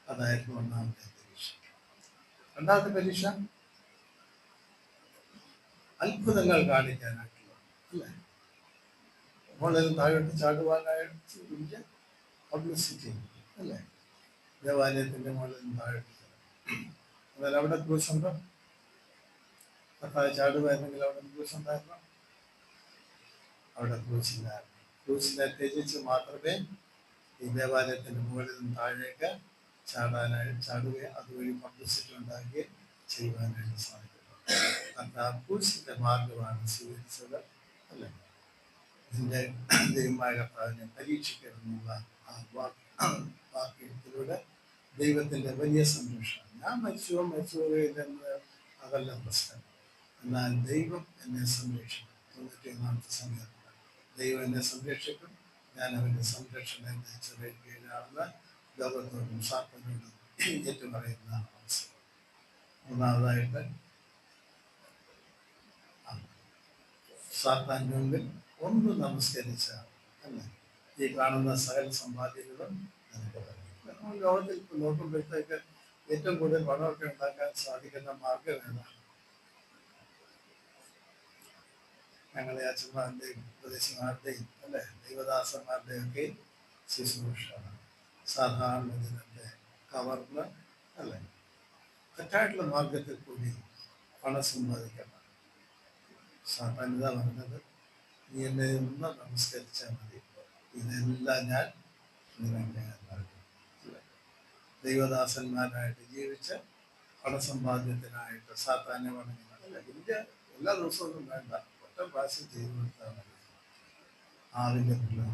അതായിരുന്നു ഒന്നാമത്തെ പരീക്ഷ. രണ്ടാമത്തെ പരീക്ഷ അത്ഭുതങ്ങൾ കാണിക്കാനായിട്ടുള്ള, അല്ലേ? മുകളിൽ താഴോട്ട് ചാടുവാനായിട്ട് വലിയ പബ്ലിസിറ്റി, അല്ലേ? ദേവാലയത്തിന്റെ മുകളിൽ താഴോട്ട്. എന്നാൽ അവിടെ ക്രൂശുണ്ടോ? കർത്താവ് ചാടുവായിരുന്നെങ്കിൽ അവിടെ ക്രൂശുണ്ടായിരുന്നു? അവിടെ ക്രൂശില്ല. ക്രൂശിനെ ത്യജിച്ച് മാത്രമേ ഈ ദേവാലയത്തിന്റെ മുകളിൽ നിന്ന് താഴേക്ക് ചാടുകയും അതുവഴി പബ്ലിസിറ്റി ഉണ്ടാക്കുകയും ചെയ്യുവാനായിട്ട് സാധിക്കും. കർത്താവ് ക്രൂശിന്റെ മാർഗമാണ് സ്വീകരിച്ചത്, അല്ലേ? ഇതിന്റെ ദൈവമായ കർത്താവിനെ പരീക്ഷിക്കണമെന്നുള്ള ആ വാക്യത്തിലൂടെ ദൈവത്തിന്റെ വലിയ സംരക്ഷണം. ഞാൻ മരിച്ചുവോ ഇല്ലെന്ന് അതല്ല പ്രശ്നം. എന്നാൽ ദൈവം എന്നെ സംരക്ഷിക്കും. 91-ാമത്തെ സമയത്ത് ദൈവം എന്നെ സംരക്ഷിക്കും, ഞാൻ അവന്റെ സംരക്ഷണം ചെറിയാണെന്ന് ലോകത്തോടും സാത്തനോടും ഏറ്റുപറയുന്ന അവസരം. മൂന്നാമതായിട്ട് സാത്താന്റെ മുമ്പിൽ ഒന്ന് നമസ്കരിച്ച, അല്ലേ, ഈ കാണുന്ന സകല സമ്പാദ്യങ്ങളും നമുക്ക് നമ്മൾ ലോകത്തിൽ നോക്കുമ്പോഴത്തേക്ക് ഏറ്റവും കൂടുതൽ പണമൊക്കെ ഉണ്ടാക്കാൻ സാധിക്കുന്ന മാർഗം ഏതാണ്? ഞങ്ങളെ അച്ഛന്മാരുടെയും ഉപദേശിമാരുടെയും, അല്ലെ, ദൈവദാസന്മാരുടെയും ഒക്കെ ശുശ്രൂഷയാണ്. സാധാരണ ജനത്തെ കവർന്ന്, അല്ലെ, തെറ്റായിട്ടുള്ള മാർഗത്തിൽ കൂടി പണം സമ്പാദിക്കണം. സാധാരണ പറഞ്ഞത്, നീ എന്നെ ഒന്ന് നമസ്കരിച്ചാൽ മതി, ഇതെല്ലാം ഞാൻ നിനക്ക് നൽകും. ദൈവദാസന്മാരായിട്ട് ജീവിച്ച് പണസമ്പാദ്യത്തിനായിട്ട് സാത്താനെ വണങ്ങുന്നത്, അല്ലെ, വലിയ എല്ലാ ദിവസവും വേണ്ട, ഒറ്റ പ്രാവശ്യം ചെയ്തു കൊടുത്താൽ മതി. ആവിന്റെ പിള്ളേർ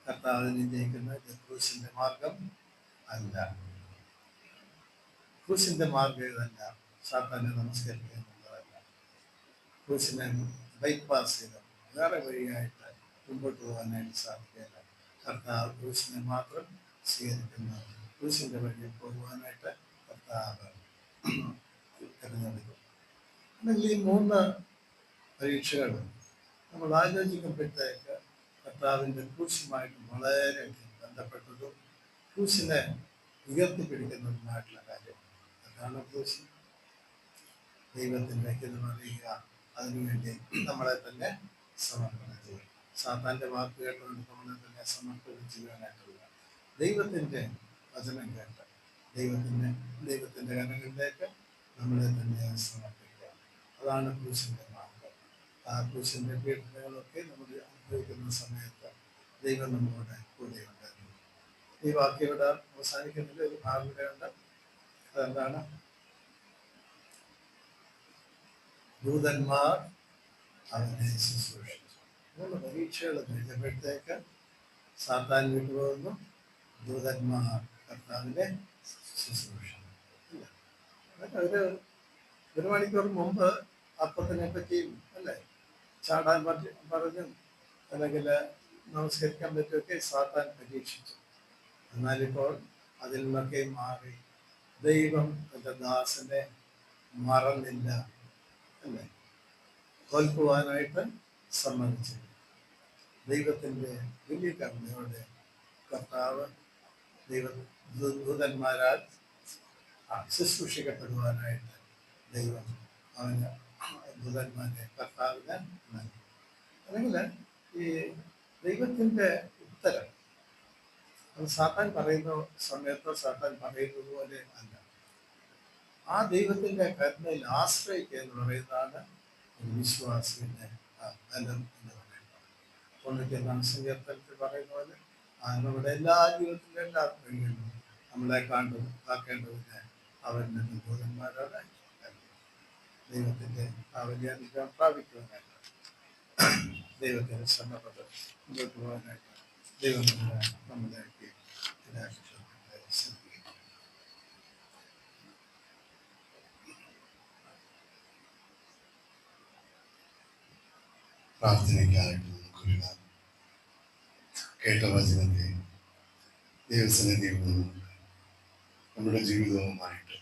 കർത്താവിനെ ജയിക്കുന്ന ക്രൂശിന്റെ മാർഗം അല്ല. ക്രൂശിന്റെ മാർഗം ഇതല്ല. സാത്താനെ നമസ്കരിക്കുക എന്നുള്ളതല്ല. ക്രൂശിനെ ബൈപ്പാസ് ചെയ്ത് വേറെ വഴിയായിട്ട് മുമ്പോട്ട് പോകാനായിട്ട് സാധിക്കില്ല. കർത്താവ് ക്രൂശിനെ മാത്രം സ്വീകരിക്കുന്ന ക്രൂശിന്റെ വഴിയിൽ പോകുവാനായിട്ട് കർത്താവ് തിരഞ്ഞെടുക്കും. അല്ലെങ്കിൽ ഈ 3 പരീക്ഷകൾ നമ്മൾ ആലോചിക്കുമ്പോഴത്തേക്ക് കർത്താവിൻ്റെ ക്രൂശുമായിട്ട് വളരെ ബന്ധപ്പെട്ടതും ക്രൂശിനെ ഉയർത്തിപ്പിടിക്കുന്നതുമായിട്ടുള്ള കാര്യം. അതാണ് ക്രൂശ്. ദൈവത്തിൻ്റെ ഹിതം അറിയുക, അതിനുവേണ്ടി നമ്മളെ തന്നെ സമർപ്പണം ചെയ്യുക. സാത്താൻ്റെ വാക്ക് കേട്ടുകൊണ്ട് നമ്മളെ തന്നെ സമർപ്പണം ചെയ്യാനായിട്ടുള്ള ദൈവത്തിൻ്റെ വചനം കേട്ട് ദൈവത്തിൻ്റെ കരങ്ങളിലേക്ക് നമ്മളെ തന്നെ സമർപ്പിക്കുക. അതാണ് ക്രൂശിൻ്റെ മാർഗം. ആ ക്രൂശിൻ്റെ പീഡനങ്ങളൊക്കെ നമ്മൾ അനുഭവിക്കുന്ന സമയത്ത് ദൈവം നമ്മളോട് കൂടെയുണ്ടായിരുന്നു. ഈ വാക്യം ഇവിടെ അവസാനിക്കുന്നതിൽ ഒരു ഭാഗമുണ്ട്. അതെന്താണ്? ദൂതന്മാർ അവനെ ശുശ്രൂഷിച്ചു. 3 പരീക്ഷകൾ കഴിഞ്ഞപ്പോഴത്തേക്ക് സാത്താൻ വിട്ടുപോകുന്നു, ദൂതന്മാർ കർത്താവിനെ ശുശ്രൂഷിച്ചു. ഒരു മണിക്കൂർ മുമ്പ് അപ്പത്തിനെ പറ്റിയും, അല്ലേ, ചാടാൻ പറഞ്ഞും അല്ലെങ്കിൽ നമസ്കരിക്കാൻ പറ്റുമൊക്കെ സാത്താൻ പരീക്ഷിച്ചു. എന്നാലിപ്പോൾ അതിൽ നിന്നൊക്കെ മാറി ദൈവം തന്റെ ദാസനെ മറന്നില്ല, അല്ലേ, തോൽക്കുവാനായിട്ട് സമ്മതിച്ചു. ദൈവത്തിൻ്റെ വലിയ കരുണയോടെ കർത്താവ് ദൂതന്മാരാൽ ശുശ്രൂഷിക്കപ്പെടുവാനായിട്ട് ദൈവം അവന് ദൂതന്മാരെ കർത്താവിന് നൽകി. അല്ലെങ്കിൽ ഈ ദൈവത്തിൻ്റെ ഉത്തരം അത് സാത്താൻ പറയുന്ന സമയത്തോ സാത്താൻ പറയുന്നത് പോലെ അല്ല. ആ ദൈവത്തിൻ്റെ കരുണയിൽ ആശ്രയിക്കുക എന്ന് പറയുന്നതാണ് ഒരു വിശ്വാസിയുടെ ബലം എന്ന് പറയുന്നത്. 91-ാം സങ്കീർത്തനത്തിൽ പറയുന്ന പോലെ നമ്മുടെ എല്ലാ ജീവിതത്തിലും എല്ലാ കാര്യങ്ങളിലും നമ്മളെ കാക്കേണ്ടതിന് അവൻ്റെ ദൂതന്മാരോട് ദൈവത്തിൻ്റെ ആ വലിയ അനുഗ്രഹം പ്രാപിക്കുവാനായിട്ട് ദൈവത്തിൻ്റെ ശ്രമപ്പെട്ട് മുമ്പോട്ട് പോകാനായിട്ട് ദൈവം നമ്മളേക്ക് ശ്രദ്ധിക്കും. പ്രാർത്ഥനയ്ക്കായിട്ട് നമുക്കൊരു കേട്ട വചനത്തെ ദൈവസന്നിധിയിൽ നിന്നുകൊണ്ട് നമ്മുടെ ജീവിതവുമായിട്ട്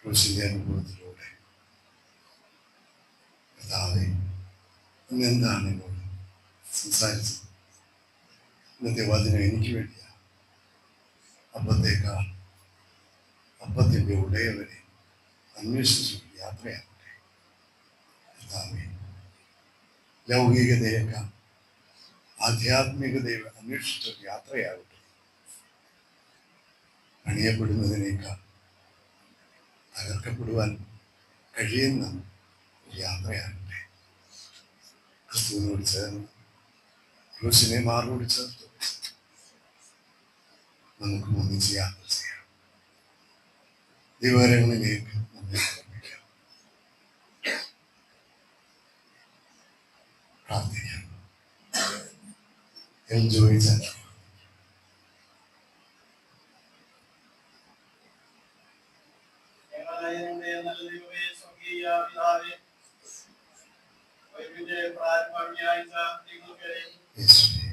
ക്രൂശിന്റെ അനുഭവത്തിലൂടെ കർത്താവേ ഇന്നെന്താണ് എന്നോട് സംസാരിച്ചത്? ഇന്നത്തെ വചനം എനിക്ക് വേണ്ടിയാണ്. അപ്പത്തേക്കാൾ അപ്പത്തിൻ്റെ ഉടയവനെ അന്വേഷിച്ചു യാത്രയാകട്ടെ. കർത്താവേ ലൗകികതയേക്കാൾ ആധ്യാത്മികതയെ അന്വേഷിച്ച യാത്രയാകട്ടെ. അണിയപ്പെടുന്നതിനേക്കാൾ തകർക്കപ്പെടുവാൻ കഴിയുന്ന യാത്രയാകട്ടെ. ക്രിസ്തുവിനോട് ചേർന്ന് ക്രൂശിനെ മാറോട് ചേർത്ത് നമുക്ക് ഒന്നിച്ച് യാത്ര ചെയ്യാം. ദൈവകരങ്ങളിലേക്ക് നമ്മെ സമർപ്പിക്കാം. പ്രാർത്ഥിക്കാം. എൻജോയ് ചെയ്യാം. യേശുവേ